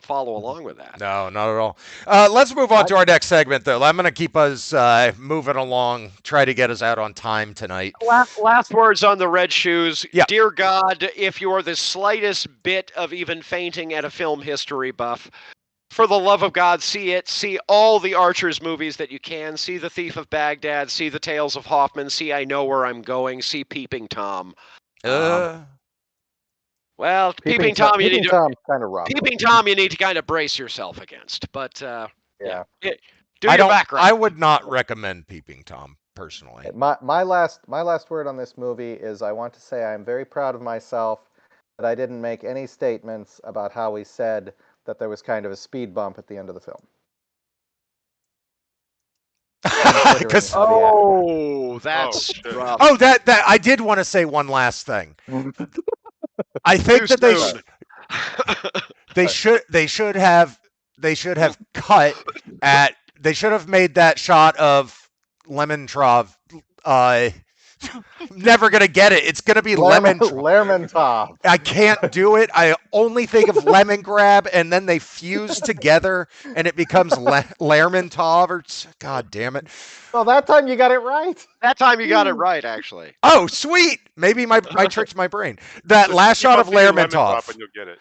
follow along with that. No, not at all. Let's move on to our next segment, though. I'm going to keep us moving along, try to get us out on time tonight. Last words on the Red Shoes. Yeah. Dear God, if you're the slightest bit of even fainting at a film history buff, for the love of God, see it. See all the Archers movies that you can. See The Thief of Baghdad. See The Tales of Hoffman. See I Know Where I'm Going. See Peeping Tom. Peeping Tom, you need to kind of rough. Peeping Tom, you need to kind of brace yourself against. But do your background. I would not recommend Peeping Tom personally. My last word on this movie is I want to say I am very proud of myself that I didn't make any statements about how we said that there was kind of a speed bump at the end of the film. That's rough. Oh, that I did want to say one last thing. I think that they should have cut at. They should have made that shot of Lermontov Never gonna get it. It's gonna be lemon. Lermontov. I can't do it. I only think of lemongrab, and then they fuse together, and it becomes Lermontov. Or God damn it! Well, that time you got it right. That time you got it right, actually. Oh, sweet. Maybe I tricked my brain. That last Keep shot on of thinking Lermontov. and you'll get it.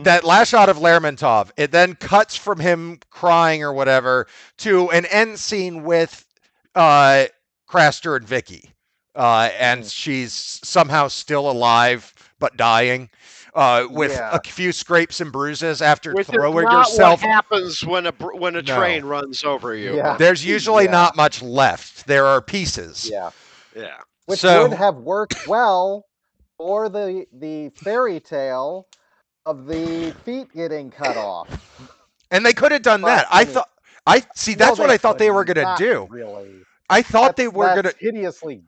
That last shot of Lermontov, it then cuts from him crying or whatever to an end scene with Craster and Vicky. And she's somehow still alive but dying, with a few scrapes and bruises after throwing herself. What happens when a train runs over you? Yeah. There's usually not much left. There are pieces. Yeah. Which So- would have worked well for the fairy tale of the feet getting cut off. And they could have done that. That's what I thought they were gonna do. Really. I thought they were gonna. Hideously.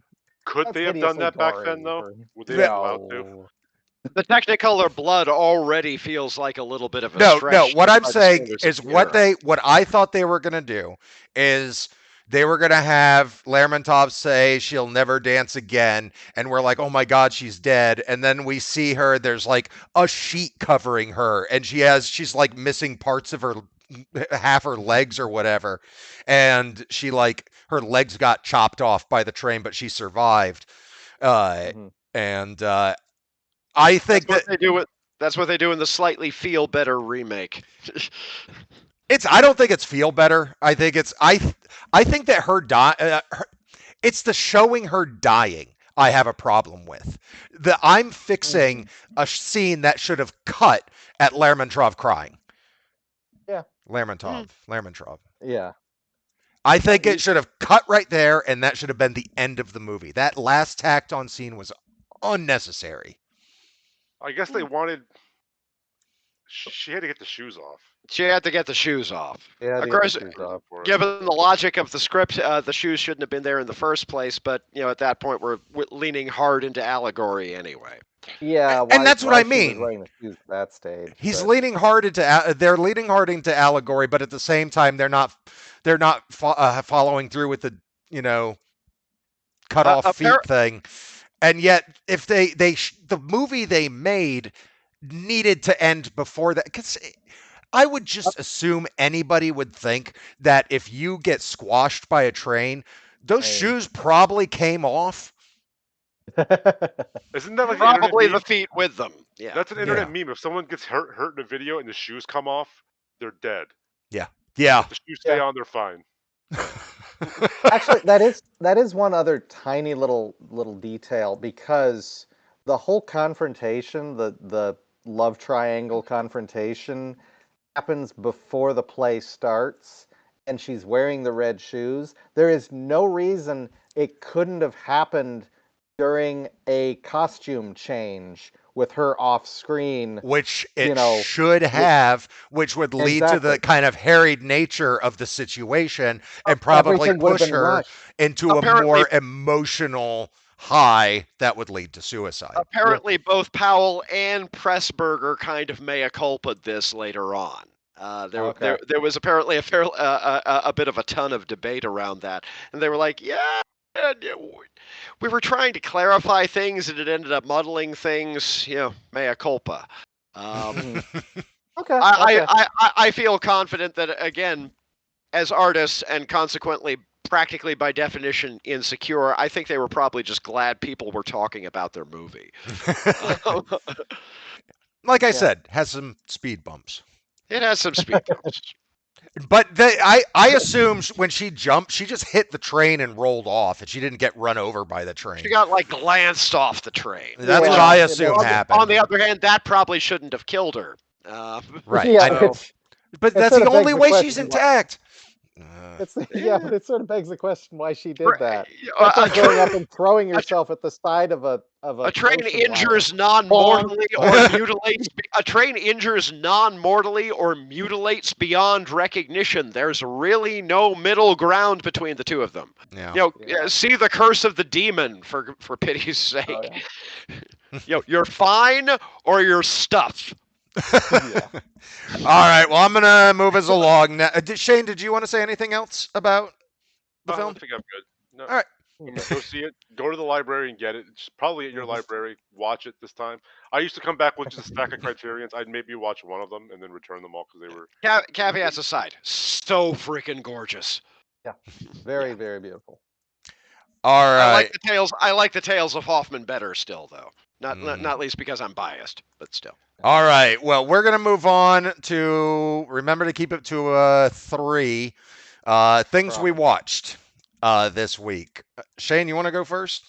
Could they have done that back then, though? Would they have allowed to? The Technicolor blood already feels like a little bit of a No. stretch. What I'm saying There's is a what I thought they were gonna do is they were gonna have Lermontov say she'll never dance again, and we're like, oh my God, she's dead. And then we see her. There's like a sheet covering her, and she's like missing parts of her, half her legs or whatever, and she like her legs got chopped off by the train, but she survived. And I think that's what they do in the slightly feel better remake. I don't think it's feel better. I think it's I think that it's the showing her dying I have a problem with. I'm fixing a scene that should have cut at Lermontov crying. Yeah. Lermontov. Yeah. I think it should have cut right there, and that should have been the end of the movie. That last tacked on scene was unnecessary. I guess they wanted. She had to get the shoes off. She had to get the shoes off. Yeah. Of course, given the logic of the script, the shoes shouldn't have been there in the first place. But at that point, we're leaning hard into allegory anyway. Yeah, and that's what I mean. That stage. They're leaning hard into allegory, but at the same time, they're not following through with the cut off feet thing. And yet, if the movie they made needed to end before that, because I would just assume anybody would think that if you get squashed by a train, those shoes probably came off. Isn't that like probably the feet with them? Yeah, that's an internet meme. If someone gets hurt in a video and the shoes come off, they're dead. Yeah. If the shoes stay on, they're fine. Actually, that is one other tiny little detail, because the whole confrontation, the love triangle confrontation, happens before the play starts, and she's wearing the red shoes. There is no reason it couldn't have happened during a costume change with her off screen, which it should have, which would lead to the kind of harried nature of the situation and probably push her into a more emotional high that would lead to suicide. Apparently, both Powell and Pressburger kind of mea culpa'd this later on. There was apparently a bit of a ton of debate around that, and they were like, we were trying to clarify things, and it ended up muddling things. Mea culpa. I feel confident that, again, as artists and consequently practically by definition insecure, I think they were probably just glad people were talking about their movie. Like I said, has some speed bumps. It has some speed bumps. But I assume when she jumped, she just hit the train and rolled off, and she didn't get run over by the train. She got glanced off the train. That's what I assume happened. On the other hand, that probably shouldn't have killed her. Right. Yeah, I know. But that's the only way she's intact. But it sort of begs the question why she did that. Going up and throwing yourself at the side of a train injures non-mortally or mutilates. A train injures non-mortally or mutilates beyond recognition. There's really no middle ground between the two of them. See the curse of the demon, for pity's sake. You're fine or you're stuff. All right. Well, I'm gonna move us along now. Hsien, did you want to say anything else about the film? I think I'm good. No. All right. Go see it. Go to the library and get it. It's probably at your library. Watch it this time. I used to come back with just a stack of Criterions. I'd maybe watch one of them and then return them all because they were. Caveats aside, so freaking gorgeous. Yeah, very very beautiful. All right. I like the tales of Hoffman better still, though. Not least because I'm biased, but still. All right. Well, we're gonna move on to remember to keep it to 3 things we watched this week. Hsien, you want to go first?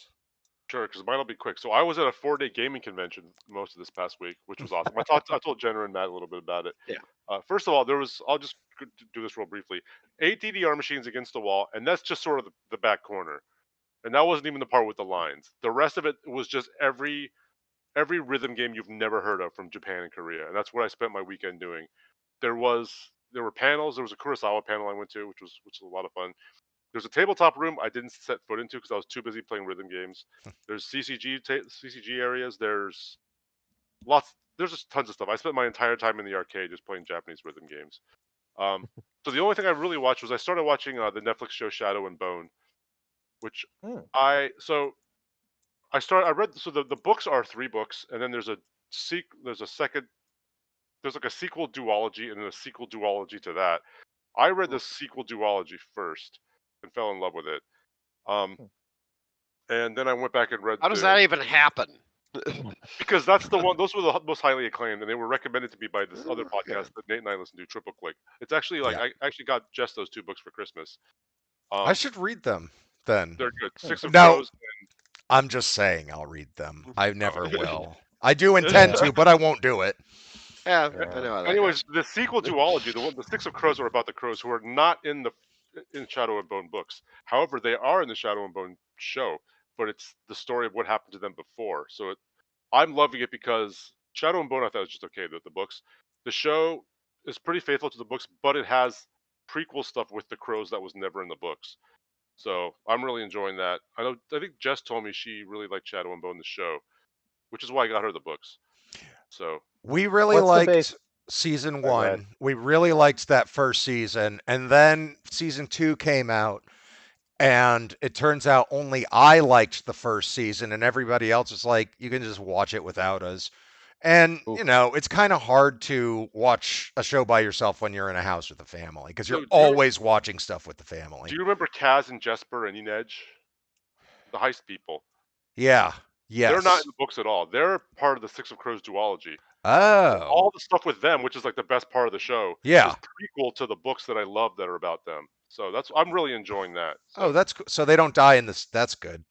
Sure, because mine will be quick. So I was at a 4-day gaming convention most of this past week, which was awesome. I told Jenner and Matt a little bit about it. Yeah. First of all, I'll just do this real briefly. 8 DDR machines against the wall, and that's just sort of the back corner. And that wasn't even the part with the lines. The rest of it was just every rhythm game you've never heard of from Japan and Korea, and that's what I spent my weekend doing. There were panels. There was a Kurosawa panel I went to, which was a lot of fun. There's a tabletop room I didn't set foot into because I was too busy playing rhythm games. There's CCG areas. There's just tons of stuff. I spent my entire time in the arcade just playing Japanese rhythm games. So the only thing I really watched was I started watching the Netflix show Shadow and Bone, which I read. So the books are 3 books, and then there's like a sequel duology and then a sequel duology to that. I read the sequel duology first and fell in love with it. And then I went back and read. How does that even happen? Because that's the one. Those were the most highly acclaimed, and they were recommended to me by this other podcast that Nate and I listen to, Triple Click. It's actually I actually got just those 2 books for Christmas. I should read them then. They're good. Six of No, Crows. I'm just saying I'll read them. I never will. I do intend to, but I won't do it. Yeah, I know. Anyways, the sequel duology, the 6 of Crows are about the crows who are not in Shadow and Bone books. However, they are in the Shadow and Bone show, but it's the story of what happened to them before. So I'm loving it because Shadow and Bone I thought was just okay with the books. The show is pretty faithful to the books, but it has prequel stuff with the crows that was never in the books. So I'm really enjoying that. I think Jess told me she really liked Shadow and Bone the show, which is why I got her the books. So we really liked season 1. We really liked that first season, and then season 2 came out, and it turns out only I liked the first season, and everybody else is like, you can just watch it without us. And it's kind of hard to watch a show by yourself when you're in a house with a family because you're always watching stuff with the family. Do you remember Kaz and Jesper and Inej? The heist people. Yeah. Yes. They're not in the books at all. They're part of the 6 of Crows duology. Oh. All the stuff with them, which is like the best part of the show, is prequel to the books that I love that are about them. So I'm really enjoying that. So. Oh, that's cool. So they don't die in this. That's good.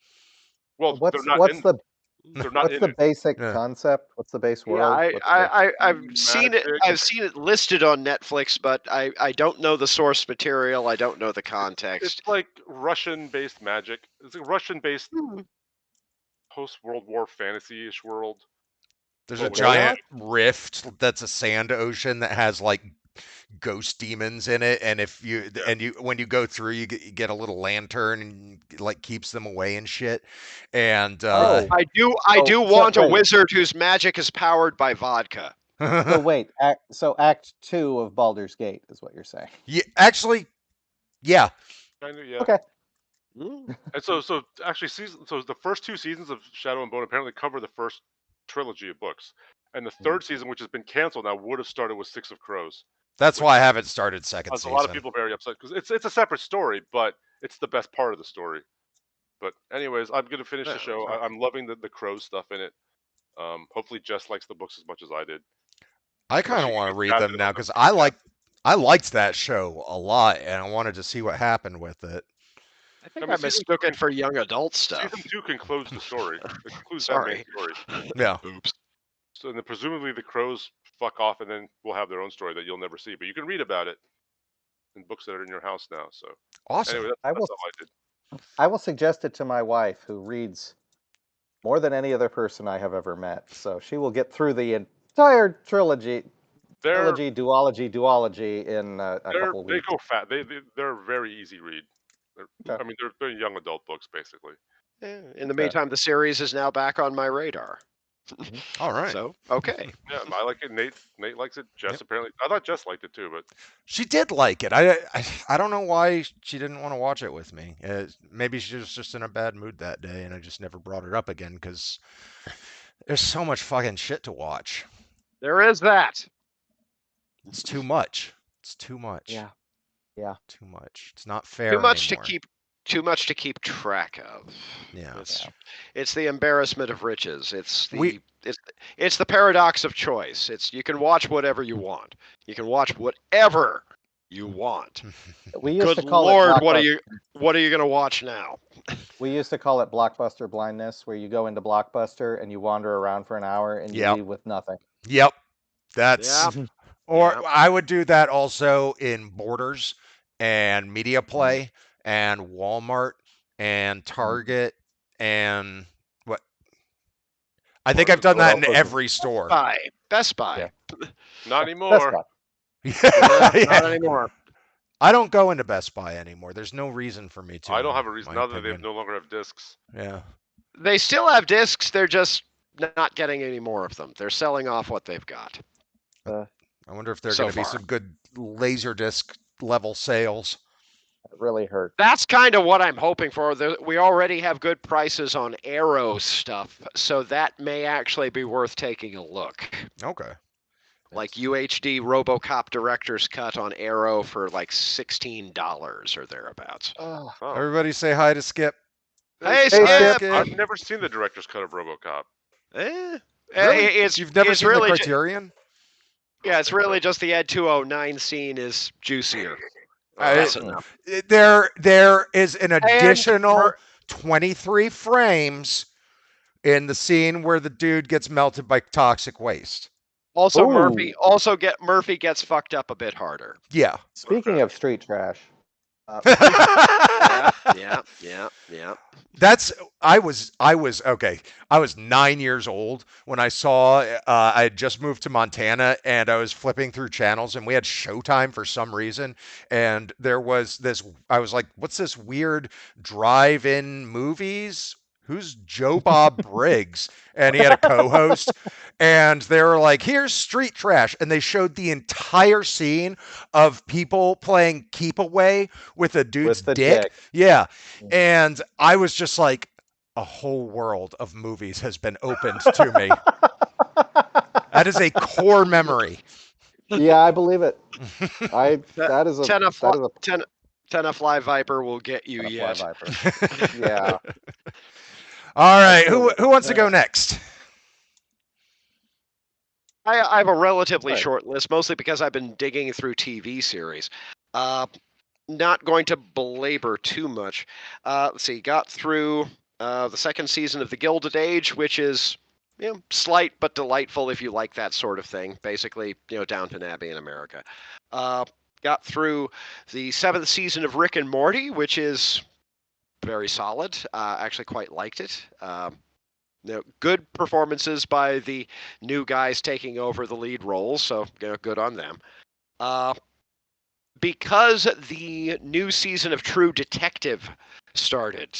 Well, what's the basic concept? What's the base world? Yeah, I've seen it. I've seen it listed on Netflix, but I don't know the source material. I don't know the context. It's like Russian-based magic. It's a Russian-based post-World War fantasy-ish world. There's a giant rift that's a sand ocean that has like ghost demons in it, and if you when you go through, you get a little lantern and like keeps them away and shit. And I do want a wizard whose magic is powered by vodka. So wait, Act 2 of Baldur's Gate is what you're saying? Yeah, actually, yeah. Kind of, yeah. Okay. And so actually, the first 2 seasons of Shadow and Bone apparently cover the first trilogy of books, and the 3rd season, which has been canceled now, would have started with 6 of Crows. That's why I haven't started second season. A lot of people very upset because it's a separate story, but it's the best part of the story. But anyways, I'm gonna finish the show. I'm loving the crow stuff in it. Hopefully, Jess likes the books as much as I did. I kind of want to read them now because I liked that show a lot, and I wanted to see what happened with it. I think I mistook it for young adult stuff. Season 2 concludes the story. It concludes that main story. Yeah. Oops. So then presumably the crows fuck off, and then we'll have their own story that you'll never see. But you can read about it in books that are in your house now. So awesome. Anyway, that's all I did. I will suggest it to my wife, who reads more than any other person I have ever met. So she will get through the entire trilogy, duology in a couple weeks. They go fast. They're a very easy read. I mean, they're young adult books, basically. In the meantime, the series is now back on my radar. All right. So okay. Yeah, I like it. Nate likes it. Jess apparently. I thought Jess liked it too, but She did like it. I don't know why she didn't want to watch it with me. Maybe she was just in a bad mood that day, and I just never brought it up again because there's so much fucking shit to watch. There is that. It's too much. It's too much. Yeah. Too much. It's not fair. Too much anymore. Too much to keep track of. Yeah. It's the embarrassment of riches. It's the paradox of choice. You can watch whatever you want. You can watch whatever you want. We used Good to call Lord, it what are you going to watch now? We used to call it blockbuster blindness, where you go into Blockbuster and you wander around for an hour and you leave with nothing. Yep. That's or Yep. I would do that also in Borders and Media Play and Walmart and Target and what? I think I've done that in every store. Best Buy. Yeah. not anymore. Not anymore. I don't go into Best Buy anymore. There's no reason for me to. I don't have a reason other than they no longer have discs. Yeah. They still have discs. They're just not getting any more of them. They're selling off what they've got. I wonder if there's going to be some good Laserdisc level sales. It really hurt. That's kind of what I'm hoping for. We already have good prices on Arrow stuff, so that may actually be worth taking a look. Okay. Like UHD RoboCop Director's Cut on Arrow for like $16 or thereabouts. Oh. Everybody say hi to Skip. Hey, Skip! I've never seen the director's cut of RoboCop. Really? You've never seen really the Criterion? Yeah, it's really just the Ed 209 scene is juicier. There is an additional 23 frames in the scene where the dude gets melted by toxic waste. Also, Murphy gets fucked up a bit harder. Yeah. Speaking of street trash. Yeah. I was 9 years old when I saw I had just moved to Montana and I was flipping through channels and we had Showtime for some reason, and there was this, I was like, what's this weird drive-in movies? Who's Joe Bob Briggs? And he had a co-host, and they were like, here's street trash. And they showed the entire scene of people playing keep away with a dude's dick. Yeah. And I was just like, a whole world of movies has been opened to me. That is a core memory. Yeah, I believe it. That is a Ten Fly Viper will get you yet. Yeah. All right, who wants to go next? I have a relatively short list, mostly because I've been digging through TV series. Not going to belabor too much. Let's see, got through the second season of The Gilded Age, which is slight but delightful if you like that sort of thing. Basically, Downton Abbey in America. Got through the 7th season of Rick and Morty, which is very solid. Actually quite liked it. Good performances by the new guys taking over the lead roles, so good on them. Because the new season of True Detective started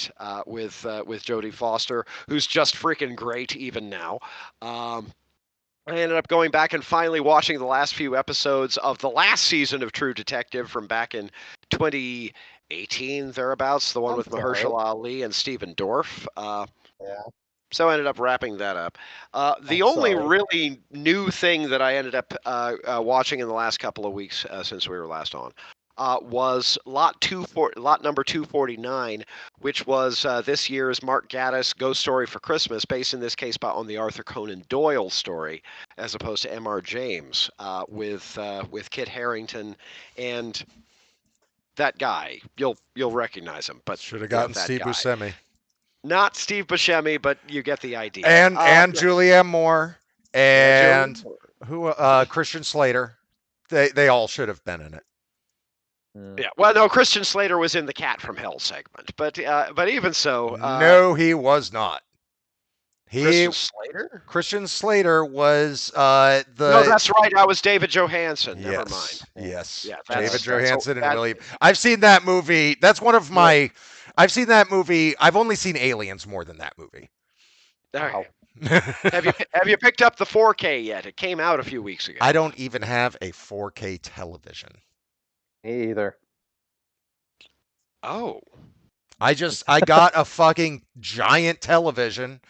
with Jodie Foster, who's just freaking great even now. I ended up going back and finally watching the last few episodes of the last season of True Detective from back in 2018, thereabouts, the one with Mahershala Ali and Stephen Dorff. So I ended up wrapping that up. The only really new thing that I ended up watching in the last couple of weeks since we were last on was lot number 249, which was this year's Mark Gatiss Ghost Story for Christmas, based in this case on the Arthur Conan Doyle story, as opposed to M.R. James, with Kit Harington and that guy. You'll recognize him, but should have gotten Steve Buscemi. Not Steve Buscemi, but you get the idea. And Julianne Moore and Christian Slater. They all should have been in it. Yeah, well, no, Christian Slater was in the Cat from Hell segment, but even so, no, he was not. Christian Slater was No, that's right. That was David Johansen. Never mind. Yes. Yeah, David Johansen and William. I've seen that movie. That's one of my. I've seen that movie. I've only seen Aliens more than that movie. Wow. Have you picked up the 4K yet? It came out a few weeks ago. I don't even have a 4K television. Me either. Oh. I got a fucking giant television.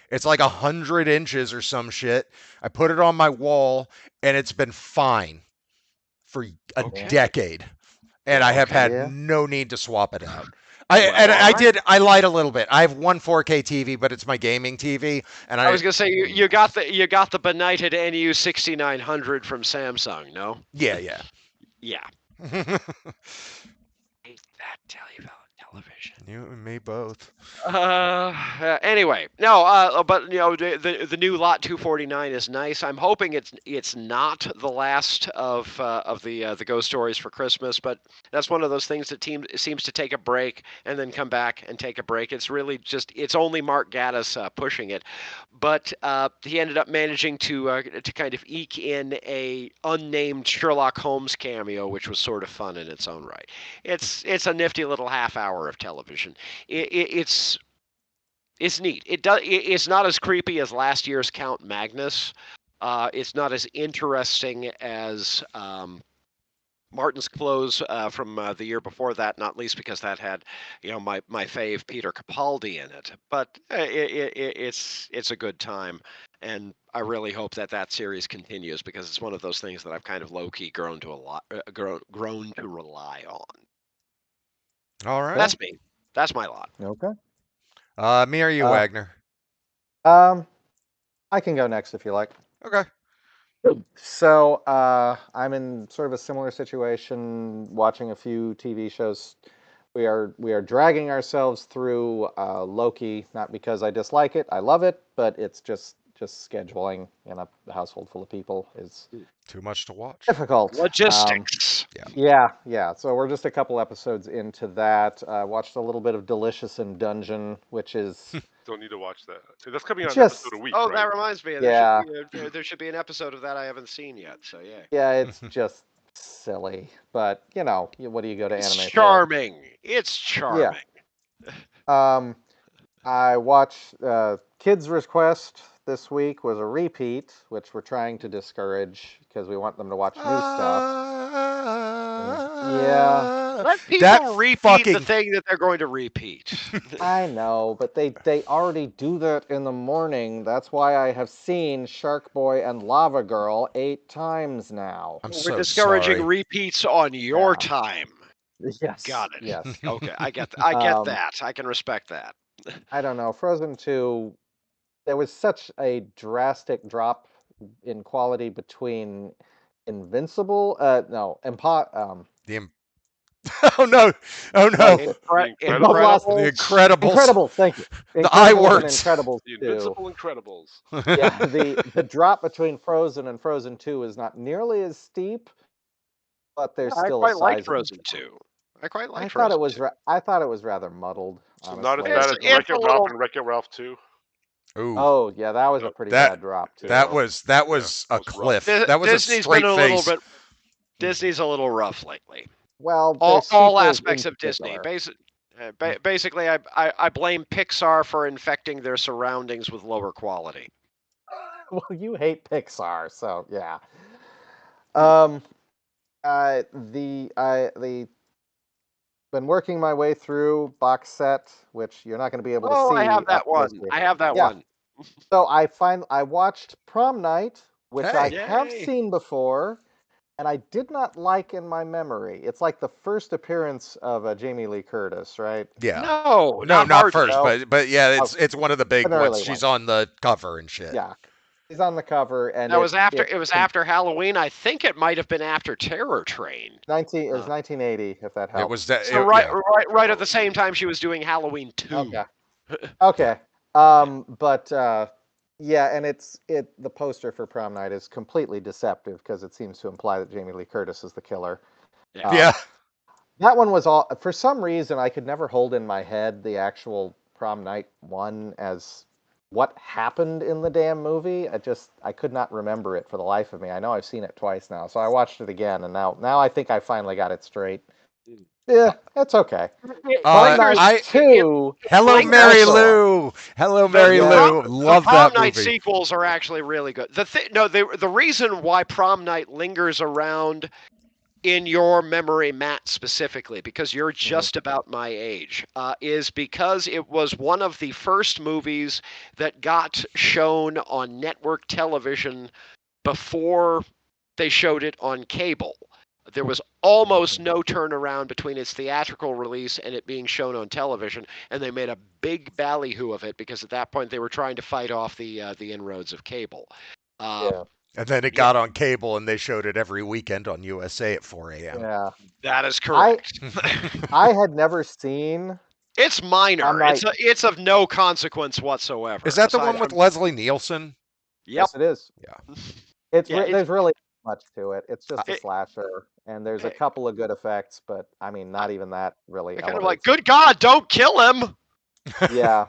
It's like 100 inches or some shit. I put it on my wall, and it's been fine for a Okay. decade, and I have Okay. had no need to swap it out. Well, I lied a little bit. I have one 4K TV, but it's my gaming TV, and I was gonna say you got the benighted NU 6900 from Samsung. No. yeah. Yeah. Hate that television. You and me both. Anyway, no. But the new Lot 249 is nice. I'm hoping it's not the last of the ghost stories for Christmas, but that's one of those things that seems to take a break and then come back and take a break. It's really it's only Mark Gatiss pushing it, but he ended up managing to kind of eke in a unnamed Sherlock Holmes cameo, which was sort of fun in its own right. It's a nifty little half hour of television. It's neat. It's not as creepy as last year's Count Magnus. It's not as interesting as Martin's Close from the year before that, not least because that had my fave Peter Capaldi in it. But it's a good time, and I really hope that series continues because it's one of those things that I've kind of low key grown to rely on. All right. That's me. That's my lot. Okay. Me or you, Wagner? I can go next if you like. Okay. So I'm in sort of a similar situation, watching a few TV shows. We are dragging ourselves through Loki, not because I dislike it, I love it, but it's just scheduling in a household full of people is too much to watch. Difficult. Logistics. Yeah. So we're just a couple episodes into that. Watched a little bit of Delicious in Dungeon, which is Don't need to watch that. That's coming out an episode a week. Oh, right? that reminds me. Yeah. There should be an episode of that I haven't seen yet. So yeah. Yeah, it's just silly, but what do you go to anime for? Charming. It's charming. Yeah. I watched Kids Request this week was a repeat, which we're trying to discourage because we want them to watch new stuff. Yeah. Let people repeat the thing that they're going to repeat. I know, but they already do that in the morning. That's why I have seen Shark Boy and Lava Girl 8 times now. We're discouraging repeats on your time. Yes. Got it. Yes. Okay, I get that. I can respect that. I don't know. Frozen 2, there was such a drastic drop in quality between Invincible, oh no! The Incredibles. Thank you. The I words. Incredibles. The Invincible Incredibles. Yeah, the drop between Frozen and Frozen 2 is not nearly as steep, but there's still. I quite like Frozen 2. I quite like. I thought it was. I thought it was rather muddled. So honestly. not as bad as Wreck-It Ralph and Wreck-It Ralph 2. Ooh. Oh yeah, that was a pretty bad drop too. That was a cliff. That was Disney's a straight been face. Disney's a little rough lately. Well, all aspects of Disney. Basically, I blame Pixar for infecting their surroundings with lower quality. Well, you hate Pixar, so yeah. Been working my way through box set, which you're not going to be able to see. I have that one. I have that one. So I watched Prom Night, which I have seen before, and I did not like in my memory. It's like the first appearance of Jamie Lee Curtis, right? Yeah. No, not first, but yeah, it's one of the big ones. She's on the cover and shit. Yeah. She's on the cover, and it was after Halloween. I think it might have been after Terror Train. It was 1980, if that helps. It was that. Right at the same time she was doing Halloween 2. Okay. But yeah, and the poster for Prom Night is completely deceptive because it seems to imply that Jamie Lee Curtis is the killer. Yeah. That one was all. For some reason, I could never hold in my head the actual Prom Night one as what happened in the damn movie. I could not remember it for the life of me. I know I've seen it twice now, so I watched it again, and now I think I finally got it straight. Yeah, that's okay. Uh, Prom Night I 2. Hello, Like Mary also- Lou. Hello, Mary Yeah. Lou. the Love prom that night movie. sequels are actually really good. The reason why prom night lingers around in your memory, Matt, specifically, because you're just about my age, is because it was one of the first movies that got shown on network television before they showed it on cable. There was almost no turnaround between its theatrical release and it being shown on television, and they made a big ballyhoo of it because at that point they were trying to fight off the inroads of cable. Yeah. And then it got on cable, and they showed it every weekend on USA at 4 a.m. Yeah. That is correct. I had never seen. It's minor. Prom Night. It's of no consequence whatsoever. Is that the aside one with from- Leslie Nielsen? Yep. Yes, it is. Yeah. There's really not much to it. It's just a It- slasher, and there's a couple of good effects, but I mean, not even that really. Kind of elevates like, it. good God, don't kill him. Yeah.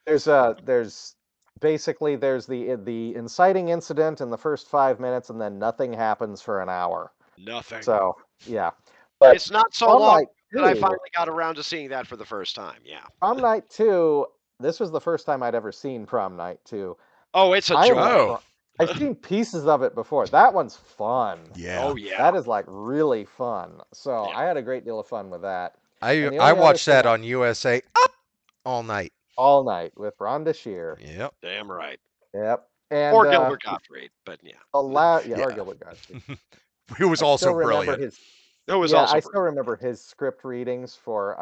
There's basically there's the inciting incident in the first 5 minutes, and then nothing happens for an hour. Nothing. So yeah, but It's not so Prom long Night that I 2 finally got around to seeing that for the first time. Yeah. Prom Night 2. This was the first time I'd ever seen Prom Night 2. Oh, it's a I joy. Oh. I've seen pieces of it before. That one's fun. Yeah. Oh yeah. That is like really fun. So Yeah. I had a great deal of fun with that. And the I only other watched thing that on USA up all night. all night with Rhonda Shear. Yep. Damn right. Yep. And Or Gilbert Gottfried, but yeah. or Yeah. Gilbert Gottfried. He was I also still remember brilliant. his It was yeah, also I still remember his script readings for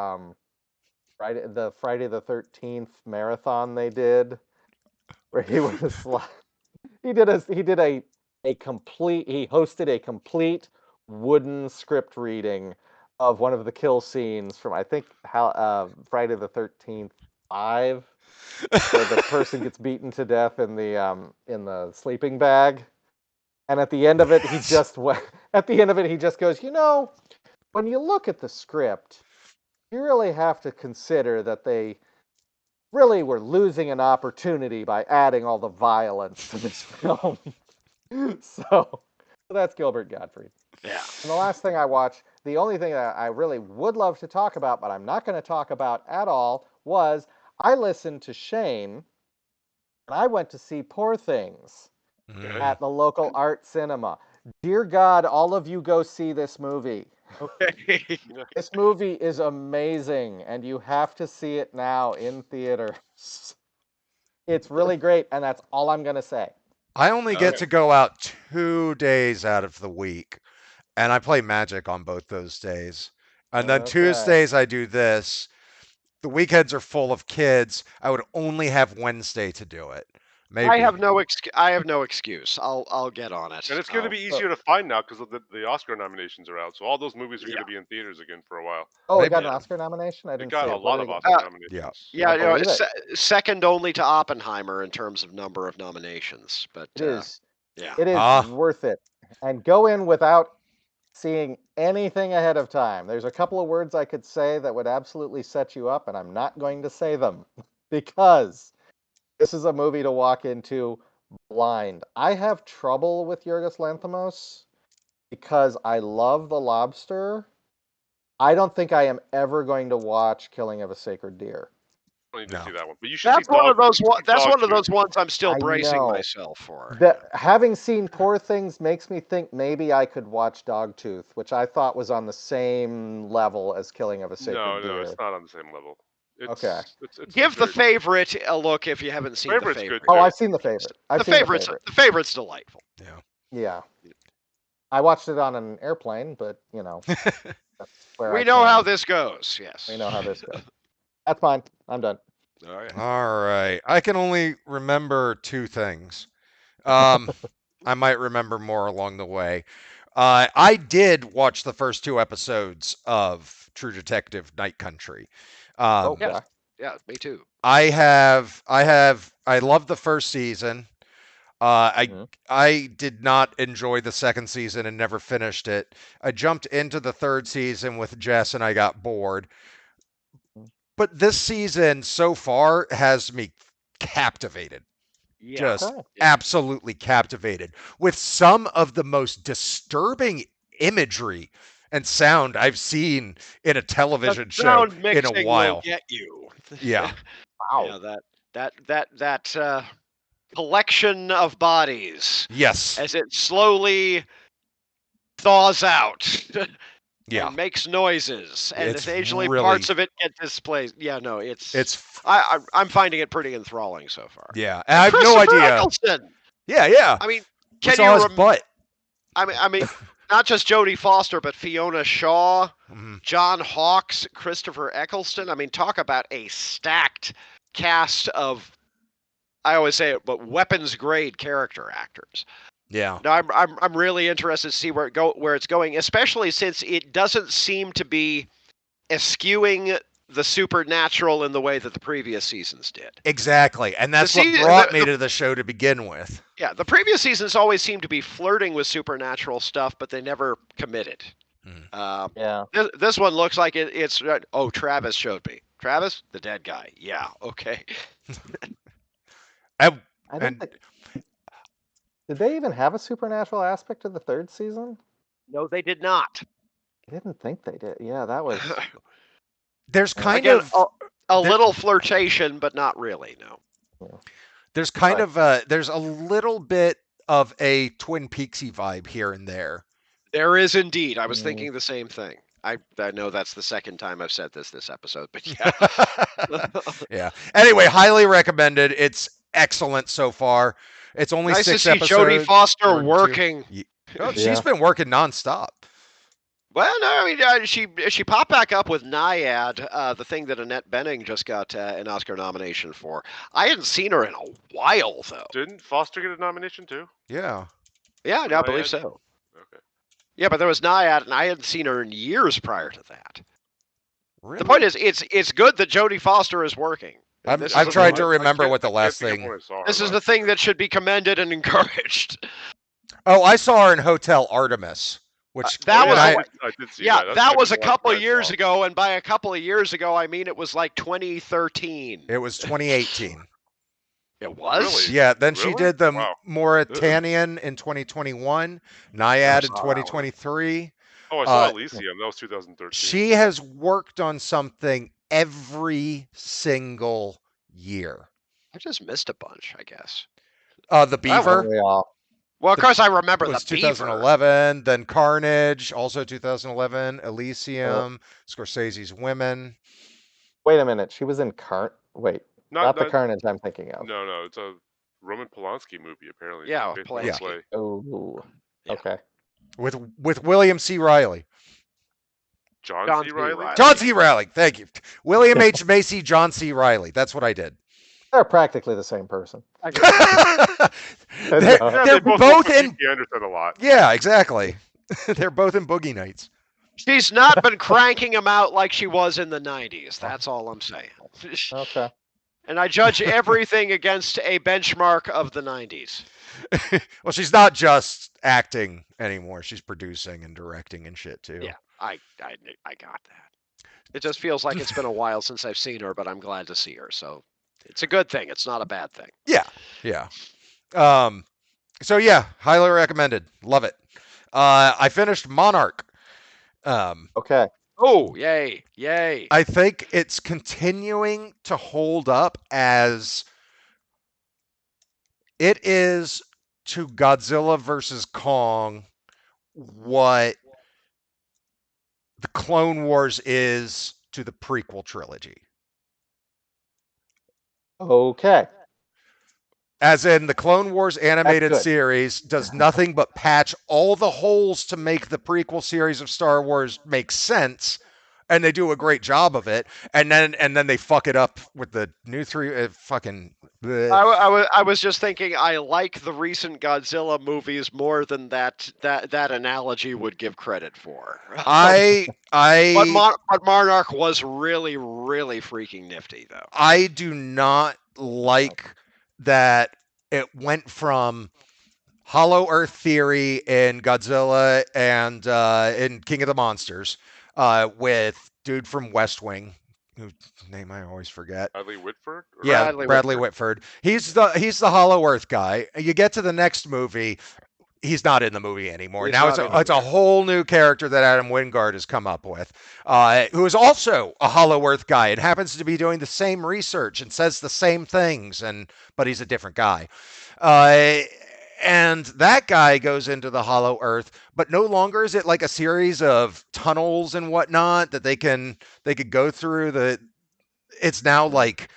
Friday the 13th marathon they did, where he was like he hosted a complete wooden script reading of one of the kill scenes from I think Friday the 13th 5, where the person gets beaten to death in the sleeping bag. And at the end of it, he just goes, when you look at the script, you really have to consider that they really were losing an opportunity by adding all the violence to this film. So that's Gilbert Gottfried. Yeah. And the last thing I watched, the only thing that I really would love to talk about, but I'm not going to talk about at all, was I listened to Hsien, and I went to see Poor Things at the local art cinema. Dear God, all of you go see this movie. Okay. This movie is amazing, and you have to see it now in theaters. It's really great, and that's all I'm going to say. I only get to go out 2 days out of the week, and I play Magic on both those days. And then Okay. Tuesdays I do this. The weekends are full of kids. I would only have Wednesday to do it. Maybe. I have no excuse. I'll get on it. And it's going to be easier to find now because the Oscar nominations are out. So all those movies are going to be in theaters again for a while. Oh, Maybe. it got an Oscar nomination? I It didn't got see a it. lot What of did it Oscar get? nominations. Yeah, I believe it. second only to Oppenheimer in terms of number of nominations. But It is. yeah. It is worth it. And go in without seeing anything ahead of time. There's a couple of words I could say that would absolutely set you up, and I'm not going to say them because this is a movie to walk into blind. I have trouble with Yorgos Lanthimos because I love The Lobster. I don't think I am ever going to watch Killing of a Sacred Deer. I need to see that one, but you should That's see one of those. That's one of Dogtooth. those ones I'm still I bracing know. myself for. Having seen Poor Things makes me think maybe I could watch Dogtooth, which I thought was on the same level as Killing of a Sacred Deer. No, it's not on the same level. Okay. It's Give The very- Favorite a look if you haven't seen Favorite's The good, Favorite. Oh, too. I've seen The Favorite. The Favorite's delightful. Yeah. I watched it on an airplane, but that's where We I know can. how this goes. Yes. We know how this goes. That's fine. I'm done. All right. All right. I can only remember 2 things. I might remember more along the way. I did watch the first 2 episodes of True Detective Night Country. Okay. Yeah, me too. I love the first season. I did not enjoy the second season and never finished it. I jumped into the third season with Jess and I got bored. But this season so far has me captivated. Yeah. Just absolutely captivated with some of the most disturbing imagery and sound I've seen in a television show sound in mixing a while. will get you. Yeah. Wow. That collection of bodies Yes. as it slowly thaws out Yeah. and makes noises, and It's occasionally really- parts of it get displaced. Yeah, no, It's I'm finding it pretty enthralling so far. yeah. And I have no Christopher idea. Eccleston! Yeah. I mean, We can saw you his butt. I mean, not just Jodie Foster, but Fiona Shaw, Mhm. John Hawkes, Christopher Eccleston. I mean, talk about a stacked cast of, I always say it, but weapons grade character actors. Yeah. No, I'm really interested to see where it's going, especially since it doesn't seem to be eschewing the supernatural in the way that the previous seasons did. Exactly. And that's The what season- brought the- me to the show to begin with. Yeah, the previous seasons always seemed to be flirting with supernatural stuff, but they never committed. Hmm. Yeah. This one looks like it's. Oh, Travis showed me. Travis, the dead guy. Yeah, okay. And, I don't and think. Did they even have a supernatural aspect to the third season? No, they did not. I didn't think they did. Yeah, that was. there's kind Again, of a there- little flirtation, but not really. No. there's kind Right. of there's a little bit of a Twin Peaksy vibe here and there. There is indeed. I was Mm. thinking the same thing. I know that's the second time I've said this episode, but yeah. Yeah. Anyway, highly recommended. It's excellent so far. It's only Nice to 6 see episodes. Jodie Foster 1, 2. working. Oh, Yeah. she's been working nonstop. Well, no, I mean she popped back up with Naiad, the thing that Annette Bening just got an Oscar nomination for. I hadn't seen her in a while though. Didn't Foster get a nomination too? Yeah. Yeah, no, I believe Naiad? so. Okay. Yeah, but there was Naiad, and I hadn't seen her in years prior to that. Really? The point is, it's good that Jodie Foster is working. I've This I've is tried the- to remember can't- what the I can't last think of thing. when I saw her This is the last. thing that should be commended and encouraged. Oh, I saw her in Hotel Artemis, which that and was I- I did see Yeah, that. that was a the last couple one I years saw. ago, and by a couple of years ago, I mean it was like 2013. it was 2018. It was? Really? Yeah, then she Really? did the Wow. Mauritanian in 2021, Naiad in Wow. 2023. Oh, I saw Uh, Elysium. That was 2013. She has worked on something every single year. I just missed a bunch, I guess. The That Beaver We all. Well, of course, I remember was the Beaver. 2011, then Carnage, also 2011, Elysium, Scorsese's Women. Wait a minute. She was in Wait, not the not- Carnage I'm thinking of. No, it's a Roman Polanski movie apparently. Yeah, Based on a Polanski. play. Oh. Yeah. Okay. With William C. Riley. John C. Reilly. John C. Riley, thank you. William H. Macy, John C. Riley. That's what I did. They're practically the same person. they're No. Yeah, they're they both both look in. like P. Anderson a lot. Yeah, exactly. They're both in Boogie Nights. She's not been cranking them out like she was in the 90s. That's all I'm saying. Okay. And I judge everything against a benchmark of the 90s. Well, she's not just acting anymore. She's producing and directing and shit too. Yeah. I got that. It just feels like it's been a while since I've seen her, but I'm glad to see her. So it's a good thing. It's not a bad thing. Yeah. So yeah, highly recommended. Love it. I finished Monarch. Okay. Oh, yay. Yay. I think it's continuing to hold up as it is to Godzilla versus Kong what the Clone Wars is to the prequel trilogy. Okay. As in, the Clone Wars animated good. series does nothing but patch all the holes to make the prequel series of Star Wars make sense, and they do a great job of it. And then they fuck it up with the new fucking. bleh. I was just thinking I like the recent Godzilla movies more than that analogy would give credit for. But Monarch was really, really freaking nifty, though. I do not like that it went from Hollow Earth theory in Godzilla and in King of the Monsters with dude from West Wing, whose name I always forget. Bradley Whitford. Or- Yeah, Bradley Bradley Whitford. He's the Hollow Earth guy. You get to the next movie, He's not in the movie anymore. He's Now not in the it's a movie. whole new character that Adam Wingard has come up with, who is also a Hollow Earth guy and happens to be doing the same research and says the same things, but he's a different guy. And that guy goes into the Hollow Earth, but no longer is it like a series of tunnels and whatnot that they could go through. It's now like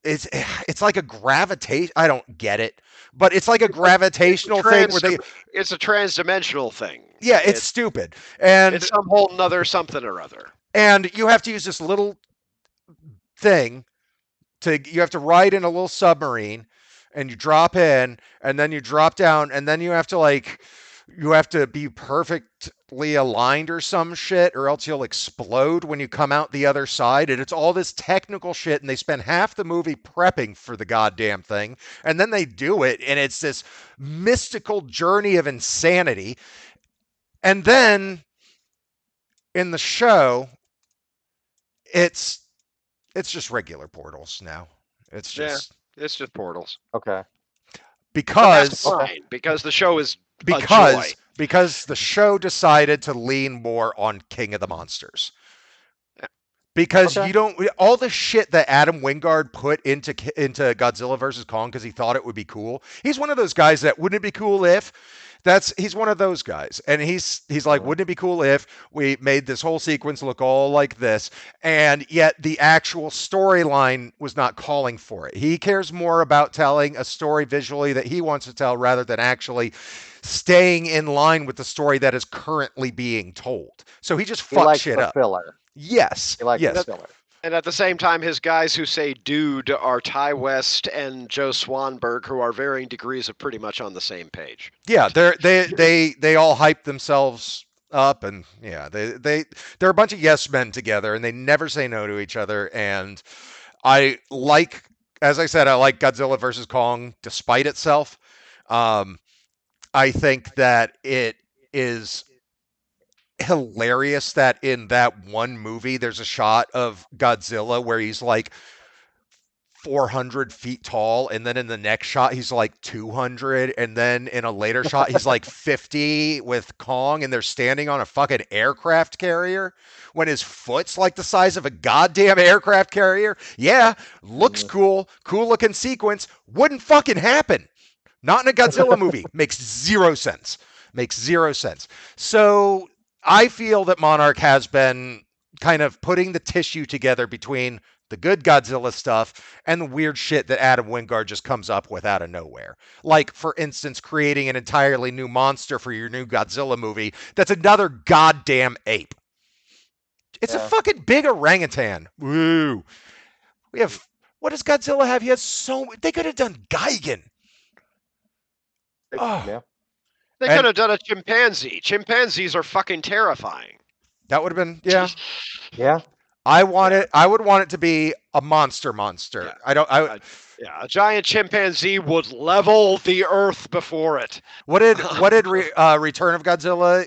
it's like a gravitation. I don't get it, but it's like a gravitational thing where they. It's a transdimensional thing. Yeah, it's stupid, and it's some whole nother something or other. And you have to use this little thing you have to ride in a little submarine, and you drop in, and then you drop down, and then you have to be perfectly aligned or some shit, or else you'll explode when you come out the other side. And it's all this technical shit, and they spend half the movie prepping for the goddamn thing, and then they do it, and it's this mystical journey of insanity. And then in the show, it's just regular portals now. It's just portals. Okay. Because that's fine, because the show is because the show decided to lean more on King of the Monsters. Because you don't all the shit that Adam Wingard put into Godzilla vs. Kong because he thought it would be cool. He's one of those guys that wouldn't it be cool if he's one of those guys. And he's like, wouldn't it be cool if we made this whole sequence look all like this? And yet the actual storyline was not calling for it. He cares more about telling a story visually that he wants to tell rather than actually staying in line with the story that is currently being told. So he just fucks shit up. Filler. Yes. He likes the filler. And at the same time, his guys who say dude are Ty West and Joe Swanberg, who are varying degrees of pretty much on the same page. Yeah, they all hype themselves up, and yeah, they're a bunch of yes men together, and they never say no to each other. And as I said, I like Godzilla vs. Kong despite itself. I think that it is hilarious that in that one movie there's a shot of Godzilla where he's like 400 feet tall, and then in the next shot he's like 200, and then in a later shot he's like 50 with Kong, and they're standing on a fucking aircraft carrier when his foot's like the size of a goddamn aircraft carrier. Yeah, looks cool looking sequence, wouldn't fucking happen. Not in a Godzilla movie. Makes zero sense. So I feel that Monarch has been kind of putting the tissue together between the good Godzilla stuff and the weird shit that Adam Wingard just comes up with out of nowhere. Like, for instance, creating an entirely new monster for your new Godzilla movie that's another goddamn ape. It's a fucking big orangutan. Woo. What does Godzilla have? He has they could have done Gigan. Oh. Yeah. They could have done a chimpanzee. Chimpanzees are fucking terrifying. That would have been, yeah. I would want it to be a monster. Yeah. A giant chimpanzee would level the earth before it. What did Return of Godzilla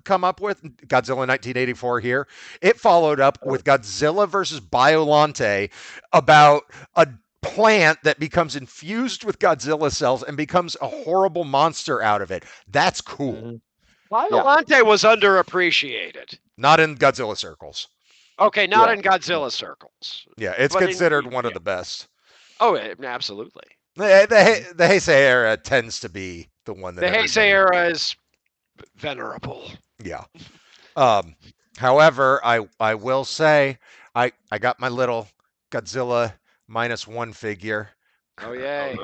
come up with? Godzilla 1984 here. It followed up with Godzilla versus Biolante about a plant that becomes infused with Godzilla cells and becomes a horrible monster out of it. That's cool. Mm-hmm. Biolante was underappreciated. Not in Godzilla circles. Okay, not in Godzilla circles. Yeah, it's considered one of the best. Oh, absolutely. The Heisei era tends to be the one that... The Heisei era is venerable. Yeah. However, I will say, I got my little Godzilla -1 figure. Oh, yay.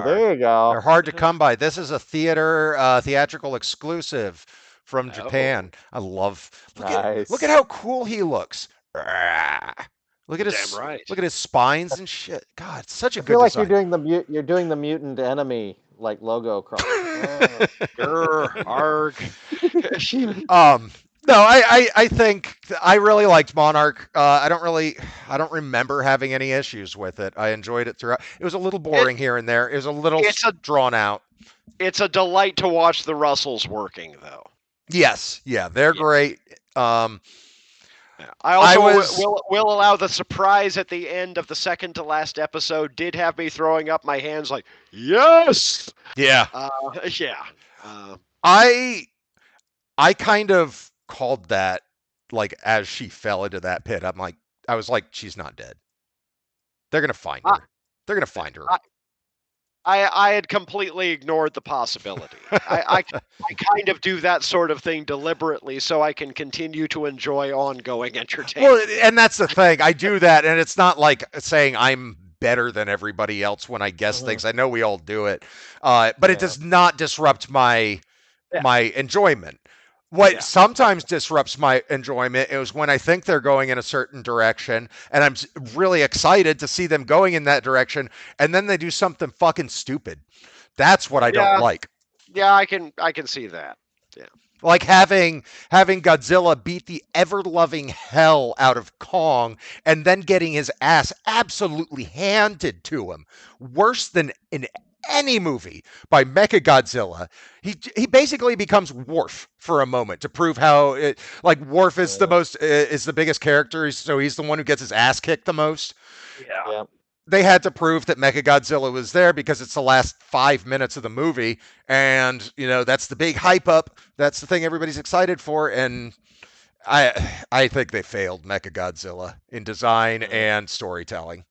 There you go. They're hard to come by. This is a theatrical exclusive from Japan. I love... Look at how cool he looks. Look at his spines and shit. God, it's such a good design. I feel like you're doing the mutant enemy like logo cross. Arg. No, I think I really liked Monarch. I don't remember having any issues with it. I enjoyed it throughout. It was a little boring here and there. It was a little drawn out. It's a delight to watch the Russells working, though. Yes, yeah, they're great. I also was- will allow the surprise at the end of the second to last episode did have me throwing up my hands like, yes! Yeah. Yeah. I kind of called that, like, as she fell into that pit. I was like, she's not dead. They're gonna find her. They're gonna find her. I had completely ignored the possibility. I kind of do that sort of thing deliberately so I can continue to enjoy ongoing entertainment. Well, and that's the thing. I do that, and it's not like saying I'm better than everybody else when I guess things. I know we all do it, but it does not disrupt my enjoyment. What sometimes disrupts my enjoyment is when I think they're going in a certain direction, and I'm really excited to see them going in that direction, and then they do something fucking stupid. That's what I don't like. Yeah, I can see that. Yeah. Like having Godzilla beat the ever-loving hell out of Kong and then getting his ass absolutely handed to him, worse than in any movie by Mechagodzilla. He basically becomes Worf for a moment to prove how Worf is the biggest character, so he's the one who gets his ass kicked the most. Yeah. They had to prove that Mechagodzilla was there because it's the last 5 minutes of the movie, and that's the big hype up. That's the thing everybody's excited for, and I think they failed Mechagodzilla in design and storytelling.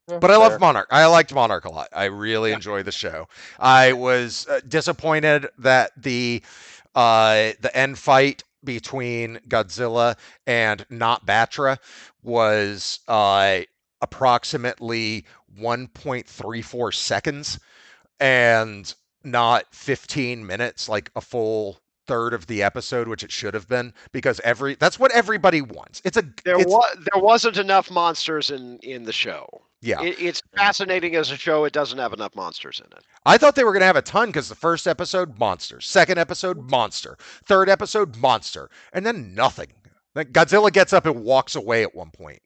But I love Monarch. I liked Monarch a lot. I really enjoy the show. I was disappointed that the end fight between Godzilla and not Batra was approximately 1.34 seconds and not 15 minutes, like a full third of the episode, which it should have been, because that's what everybody wants. There wasn't enough monsters in the show. Yeah. It's fascinating as a show. It doesn't have enough monsters in it. I thought they were going to have a ton because the first episode, monster. Second episode, monster. Third episode, monster. And then nothing. Like Godzilla gets up and walks away at one point.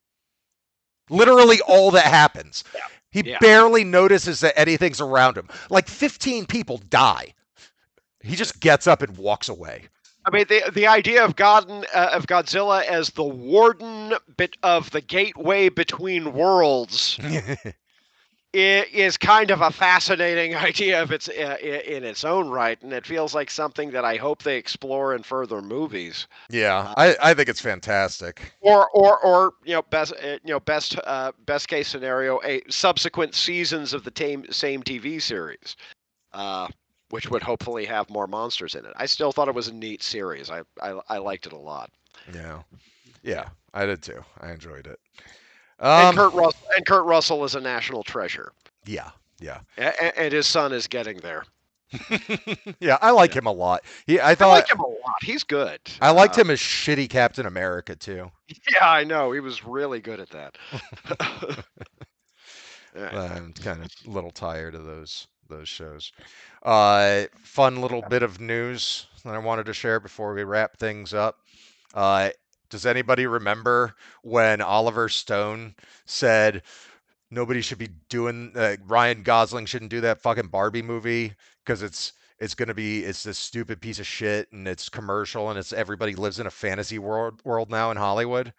Literally all that happens. He barely notices that anything's around him. Like 15 people die. He just gets up and walks away. I mean, the idea of Godzilla as the warden bit of the gateway between worlds is kind of a fascinating idea of in its own right, and it feels like something that I hope they explore in further movies. Yeah, I think it's fantastic. Or best case scenario, a subsequent seasons of the same TV series. Which would hopefully have more monsters in it. I still thought it was a neat series. I liked it a lot. Yeah, I did too. I enjoyed it. And Kurt Russell is a national treasure. Yeah. And his son is getting there. Yeah, I like him a lot. I like him a lot. He's good. I liked him as shitty Captain America too. Yeah, I know. He was really good at that. I'm kind of a little tired of those shows. Fun little bit of news that I wanted to share before we wrap things up. Does anybody remember when Oliver Stone said nobody should be doing Ryan Gosling shouldn't do that fucking Barbie movie because it's this stupid piece of shit and it's commercial and it's everybody lives in a fantasy world now in Hollywood?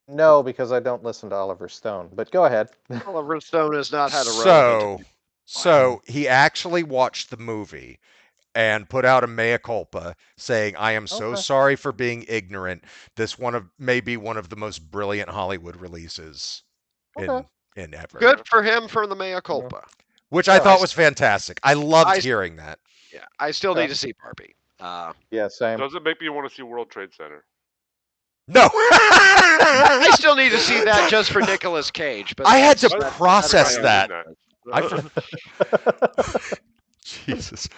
No, because I don't listen to Oliver Stone. But go ahead. Oliver Stone has not had a relevant. So he actually watched the movie and put out a mea culpa saying, I am so sorry for being ignorant. This may be one of the most brilliant Hollywood releases in ever. Good for him for the mea culpa. Which I thought was fantastic. I loved hearing that. Yeah, I still need to see Barbie. Yeah, same. Does it make me want to see World Trade Center? No. I still need to see that just for Nicolas Cage. But I had to process that. Jesus.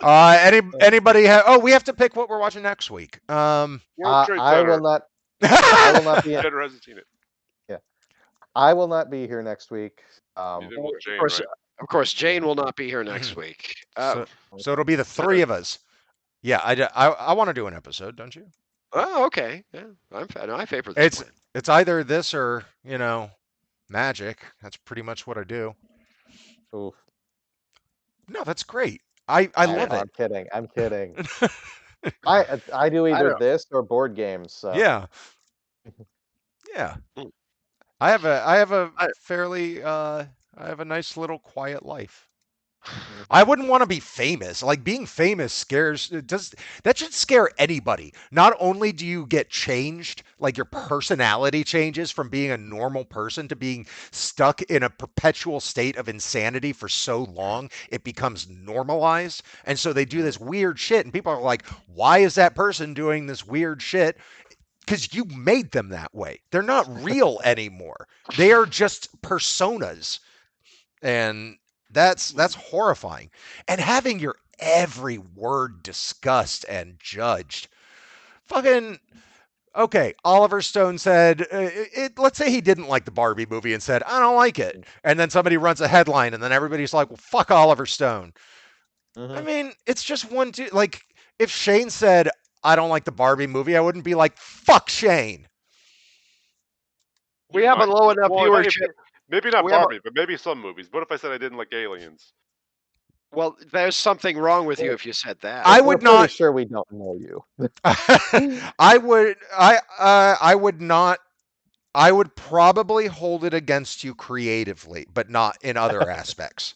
Anybody we have to pick what we're watching next week. World Trade Center. I will not be. Jenner hasn't seen it. Yeah, I will not be here next week. Jane, of course, Jane will not be here next week. So it'll be the three of us. Yeah, I want to do an episode, don't you? Oh, okay. Yeah, I favor this. It's either this or magic. That's pretty much what I do. Oof. No, that's great. I love it. I'm kidding. I do either this or board games. So. Yeah. Yeah. I have a nice little quiet life. I wouldn't want to be famous. Like being famous that should scare anybody. Not only do you get changed, like your personality changes from being a normal person to being stuck in a perpetual state of insanity for so long, it becomes normalized. And so they do this weird shit and people are like, "Why is that person doing this weird shit?" Because you made them that way. They're not real anymore. They are just personas. And that's horrifying. And having your every word discussed and judged. Fucking okay, Oliver Stone said let's say he didn't like the Barbie movie and said, "I don't like it." And then somebody runs a headline and then everybody's like, "Well, fuck Oliver Stone." I mean, it's just one dude. Like if Hsien said, "I don't like the Barbie movie," I wouldn't be like, "Fuck Hsien." We have a low enough viewership. Maybe not Barbie, but maybe some movies. What if I said I didn't like Aliens? Well, there's something wrong with you if you said that. I would not. Pretty sure we don't know you. I would not. I would probably hold it against you creatively, but not in other aspects.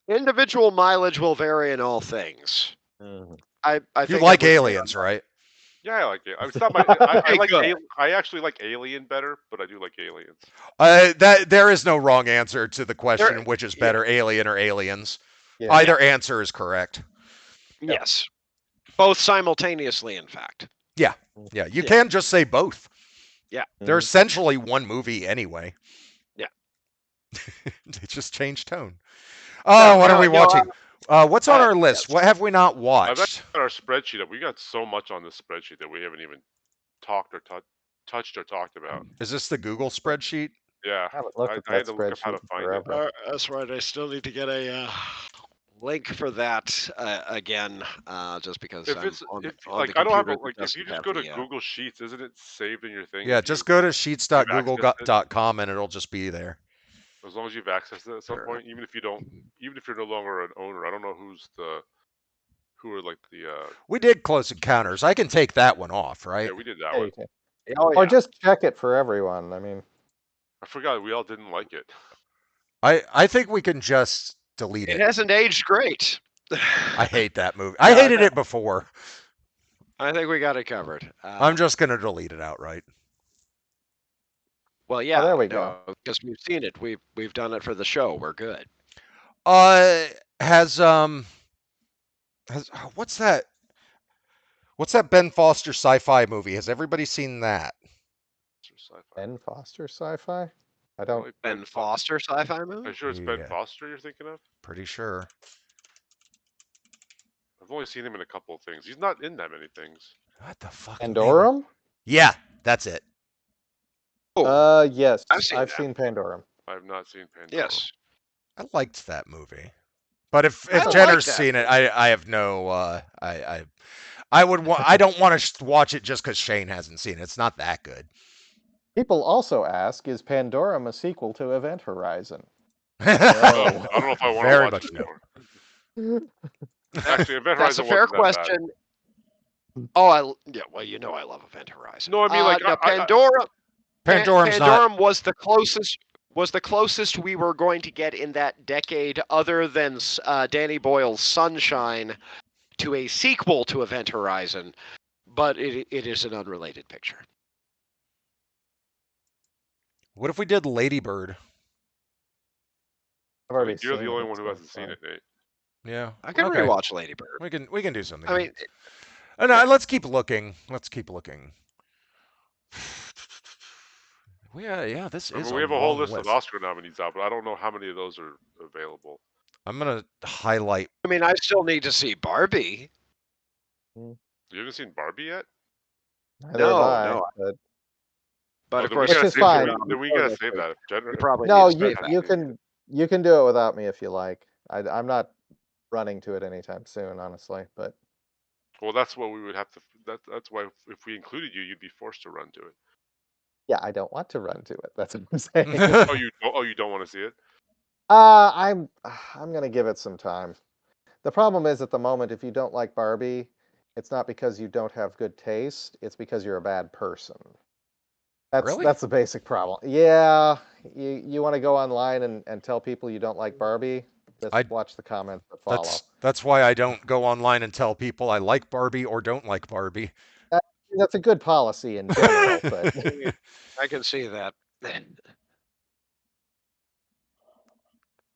Individual mileage will vary in all things. I you think like Aliens, right? Yeah, I like it. It's not my. I actually like Alien better, but I do like Aliens. That there is no wrong answer to the question, which is better, Alien or Aliens. Yeah. Either answer is correct. Yes, both simultaneously, in fact. Yeah, yeah. You can just say both. Yeah, they're essentially one movie anyway. Yeah, they just changed tone. Oh, what are we watching? What's on our list? What have we not watched? I've got our spreadsheet. We got so much on this spreadsheet that we haven't even talked or touched or talked about. Is this the Google spreadsheet? Yeah, I had to look up how to find it. That's right. I still need to get a link for that again, just because if I don't have it. Like if you just go to Google Sheets, isn't it saved in your thing? Yeah, just go to sheets.google.com and it'll just be there. As long as you've accessed it at some point, even if you're no longer an owner, I don't know who are like the. We did Close Encounters. I can take that one off, right? Yeah, we did that one. Or just check it for everyone. I mean, I forgot we all didn't like it. I think we can just delete it. It hasn't aged great. I hate that movie. I hated it before. I think we got it covered. I'm just gonna delete it outright. Well, yeah, there we go. Because we've seen it. We've done it for the show. We're good. Has what's that? What's that Ben Foster sci-fi movie? Has everybody seen that? Ben Foster sci-fi? I don't. Ben Foster sci-fi movie? Are you sure it's Ben Foster you're thinking of? Pretty sure. I've only seen him in a couple of things. He's not in that many things. What the fuck? Pandorum? Yeah, that's it. Yes, I've seen Pandorum. I have not seen Pandorum. Yes, I liked that movie, but if Jenner's seen it, I have no. I don't want to watch it just because Hsien hasn't seen it. It's not that good. People also ask, is Pandorum a sequel to Event Horizon? I don't know if I want Very to watch much it. Actually, Event that's Horizon a fair wasn't question. Oh, well, you know I love Event Horizon. No, I mean like Pandorum was the closest we were going to get in that decade, other than Danny Boyle's Sunshine, to a sequel to Event Horizon, but it is an unrelated picture. What if we did Lady Bird? You're the only one who hasn't seen it, Nate. Yeah, I can rewatch Lady Bird. We can do something. I mean, no, let's keep looking. Yeah, this is. We have a whole list of Oscar nominees out, but I don't know how many of those are available. I'm gonna highlight. I mean, I still need to see Barbie. You haven't seen Barbie yet? No. But of course, it's fine. We gotta save that. Probably no, you can do it without me if you like. I'm not running to it anytime soon, honestly. But well, that's what we would have to. That's why if we included you, you'd be forced to run to it. Yeah, I don't want to run to it. That's what I'm saying. You don't want to see it? I'm gonna give it some time. The problem is at the moment, if you don't like Barbie, it's not because you don't have good taste. It's because you're a bad person. That's the basic problem. Yeah, you want to go online and tell people you don't like Barbie? Just watch the comments that follow. That's why I don't go online and tell people I like Barbie or don't like Barbie. That's a good policy in general, but I can see that.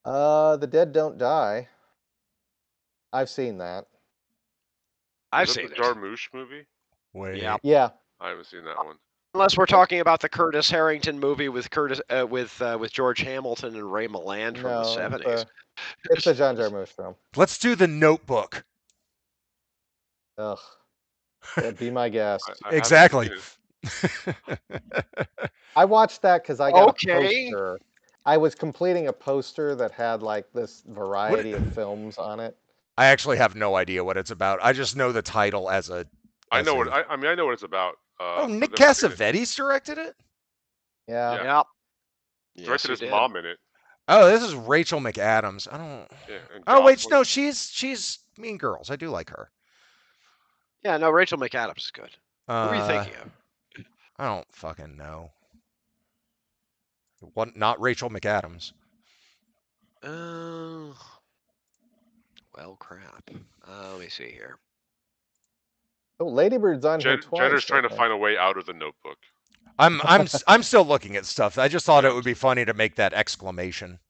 The Dead Don't Die. I've seen that. I've seen the it. Jarmusch movie? Wait. Yeah. I haven't seen that one. Unless we're talking about the Curtis Harrington movie with with George Hamilton and Ray Milland from the 70s. It's a John Jarmusch film. Let's do The Notebook. Ugh. Be my guest. Exactly. I watched that because I got a poster. I was completing a poster that had like this variety of films on it. I actually have no idea what it's about. I just know the title as a. I know what it's about. Nick Cassavetes directed it? Yeah. Directed his mom in it. Oh, this is Rachel McAdams. I don't. Yeah, wait, no, she's Mean Girls. I do like her. Yeah, no, Rachel McAdams is good. Who are you thinking of? I don't fucking know. What? Not Rachel McAdams. Well, crap. Let me see here. Oh, Ladybird's on here twice. Jenner's trying to find a way out of The Notebook. I'm still looking at stuff. I just thought it would be funny to make that exclamation.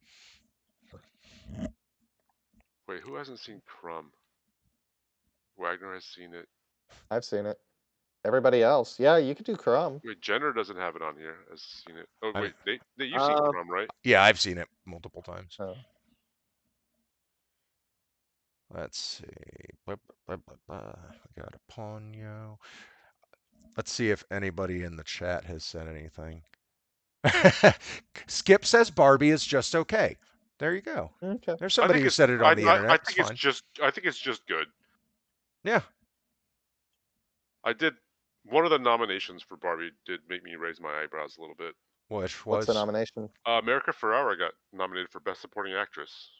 Wait, who hasn't seen Crumb? Wagner has seen it. I've seen it. Everybody else, yeah, you could do Crumb. Wait, Jenner doesn't have it on here. Has seen it. Oh wait, you've seen Crumb, right? Yeah, I've seen it multiple times. Oh. Let's see. We got a Ponyo. Let's see if anybody in the chat has said anything. Skip says Barbie is just okay. There you go. Okay. There's somebody who said it on the internet. I think it's just good. Yeah. I did. One of the nominations for Barbie did make me raise my eyebrows a little bit. Which was? What's the nomination? America Ferrera got nominated for Best Supporting Actress,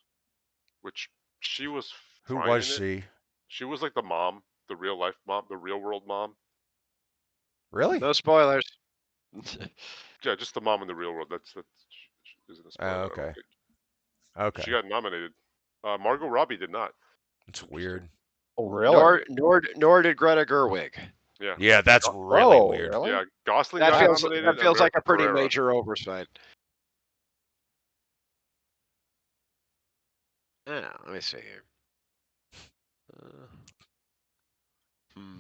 which she was. Who was she? She was like the mom, the real life mom, the real world mom. Really? No spoilers. Yeah, just the mom in the real world. That's isn't a spoiler. Okay. Okay. She got nominated. Margot Robbie did not. It's weird. Oh, really? Nor did Greta Gerwig. Yeah. Yeah, that's really weird. Really? Yeah, Gosling That got feels nominated. that feels like a pretty Ferrera. major oversight. Yeah, let me see here.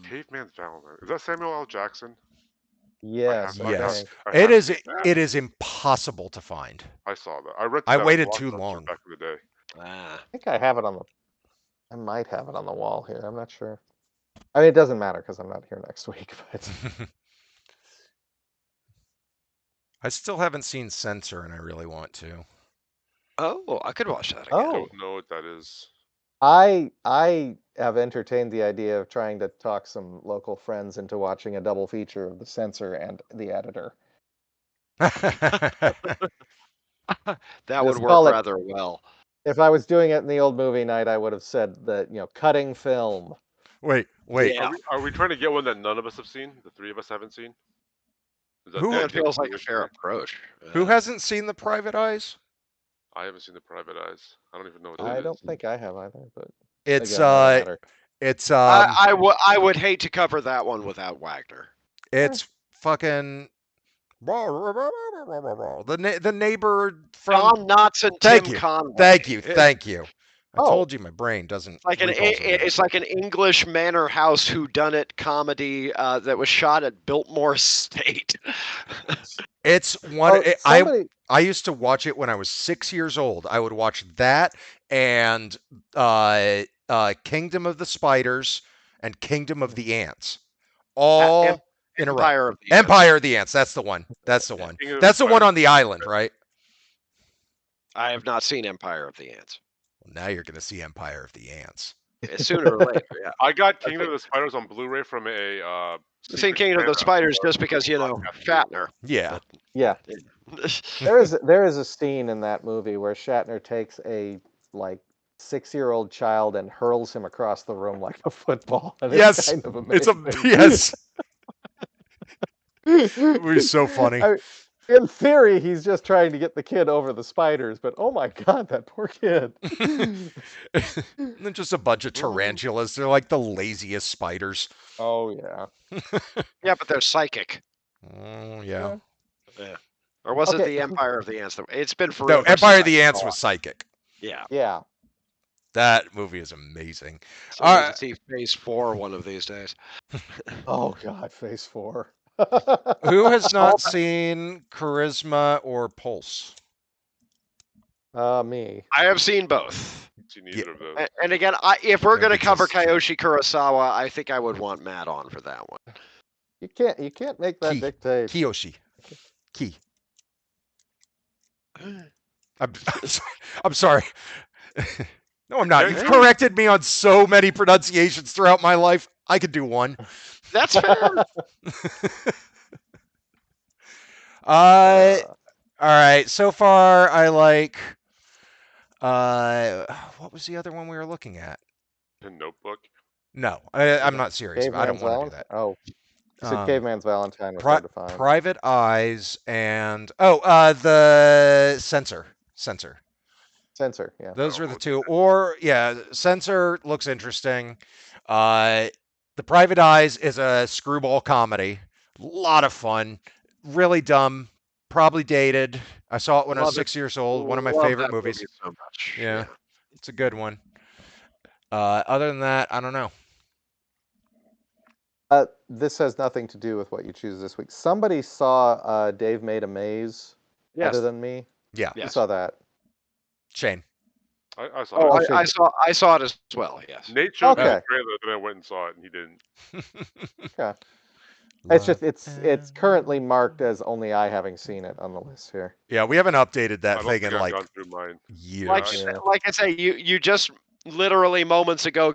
Caveman's Valentine. Is that Samuel L. Jackson? Yes. Yes. It is impossible to find. I saw that. I waited too long. Back in the day. I think I have it on the. I might have it on the wall here. I'm not sure. I mean, it doesn't matter because I'm not here next week. But I still haven't seen Censor, and I really want to. Oh, I could watch that again. I oh, don't know what that is. I have entertained the idea of trying to talk some local friends into watching a double feature of The Censor and The Editor. That would Just work call it- rather well. If I was doing it in the old movie night, I would have said that, cutting film. Wait. Yeah. Are we trying to get one that none of us have seen? The three of us haven't seen? Is that Who- That feels like a fair approach. Who hasn't seen The Private Eyes? I haven't seen The Private Eyes. I don't even know what that is. I don't think I have either, but It's again, doesn't matter. it's I would hate to cover that one without Wagner. it's fucking the neighbor from. John Knotts and Thank Tim you. Conway. Thank you. I Oh. told you my brain doesn't. It's like an English manor house whodunit comedy that was shot at Biltmore State. It's one. Somebody, I used to watch it when I was 6 years old. I would watch that and Kingdom of the Spiders and Kingdom of the Ants, all in a row. Empire of the Ants. That's the one. That's the one. That's the one on the island, right? I have not seen Empire of the Ants. Well, now you're going to see Empire of the Ants. Sooner or later, yeah. I got Kingdom of the Spiders on Blu-ray from a. I've seen Kingdom of the Spiders just because Shatner. Yeah. yeah. There is a scene in that movie where Shatner takes a 6-year-old child and hurls him across the room like a football. And Yes, it's kind of it's amazing. yes. It was so funny. In theory, he's just trying to get the kid over the spiders, but oh my god, that poor kid. And then just a bunch of tarantulas. They're like the laziest spiders. Oh yeah. Yeah, but they're psychic. Oh yeah. Yeah. Or was it the Empire of the Ants? It's been forever. No, Empire of the Ants was psychic. Yeah. Yeah. That movie is amazing. So we'll have to see Phase 4 one of these days. Oh god, Phase 4. Who has not seen Charisma or Pulse? Me. I have seen both. Seen either of those. And again, if we're going to cover because- Kiyoshi Kurosawa, I think I would want Matt on for that one. You can't make that dictate. Kiyoshi. Ki. I'm sorry. No, I'm not. You've corrected me on so many pronunciations throughout my life. I could do one. That's fair. All right. So far, I like. What was the other one we were looking at? A Notebook. No, I'm not serious. I don't want to do that. Oh, you said Caveman's Valentine was hard to find. Private Eyes and the Censor. Yeah. Those are the two. Or Censor looks interesting. The Private Eyes is a screwball comedy. A lot of fun. Really dumb. Probably dated. I saw it when I was 6 years old. One of my favorite movies. So much. Yeah, it's a good one. Other than that, I don't know. This has nothing to do with what you choose this week. Somebody saw Dave Made a Maze other than me. Yeah. You saw that. Shane. I saw it. I saw it as well, yes. Nate showed me the trailer, then I went and saw it, and he didn't. Okay. It's just it's currently marked as only I having seen it on the list here. Yeah, we haven't updated that I don't thing think in I've like gone through mine. years. Like I say, you just literally moments ago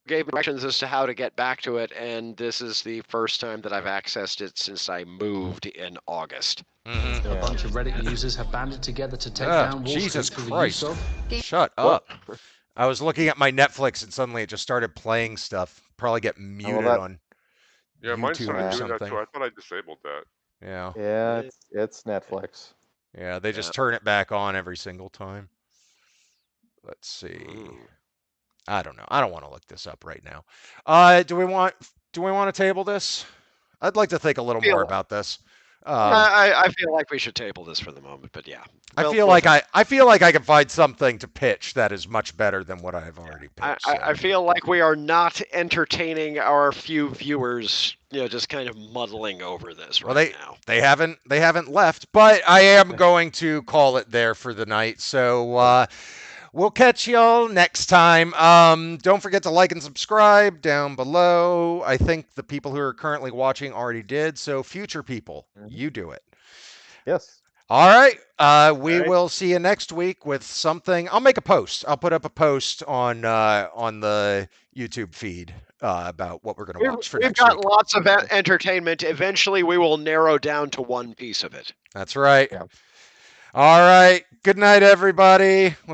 gave me directions as to how to get back to it, and this is the first time that I've accessed it since I moved in August. Mhm. A bunch of Reddit users have banded together to take down Wall Jesus Street through Christ. the use of... Shut up. I was looking at my Netflix and suddenly it just started playing stuff. Probably get muted on Yeah, mine YouTube started or doing that something. too. I thought I disabled that. Yeah. Yeah, it's Netflix. Yeah, they just turn it back on every single time. Let's see. I don't know. I don't want to look this up right now. Do we want to table this? I'd like to think a little more about this. I feel like we should table this for the moment, but yeah. I feel like I can find something to pitch that is much better than what I've already pitched. I feel like we are not entertaining our few viewers, just kind of muddling over this now. They haven't left, but I am going to call it there for the night. So we'll catch y'all next time. Don't forget to like and subscribe down below. I think the people who are currently watching already did. So future people, you do it. Yes. All right. We will see you next week with something. I'll make a post. I'll put up a post on the YouTube feed about what we're going to watch for next week. We've got lots of entertainment. Eventually, we will narrow down to one piece of it. That's right. Yeah. All right. Good night, everybody.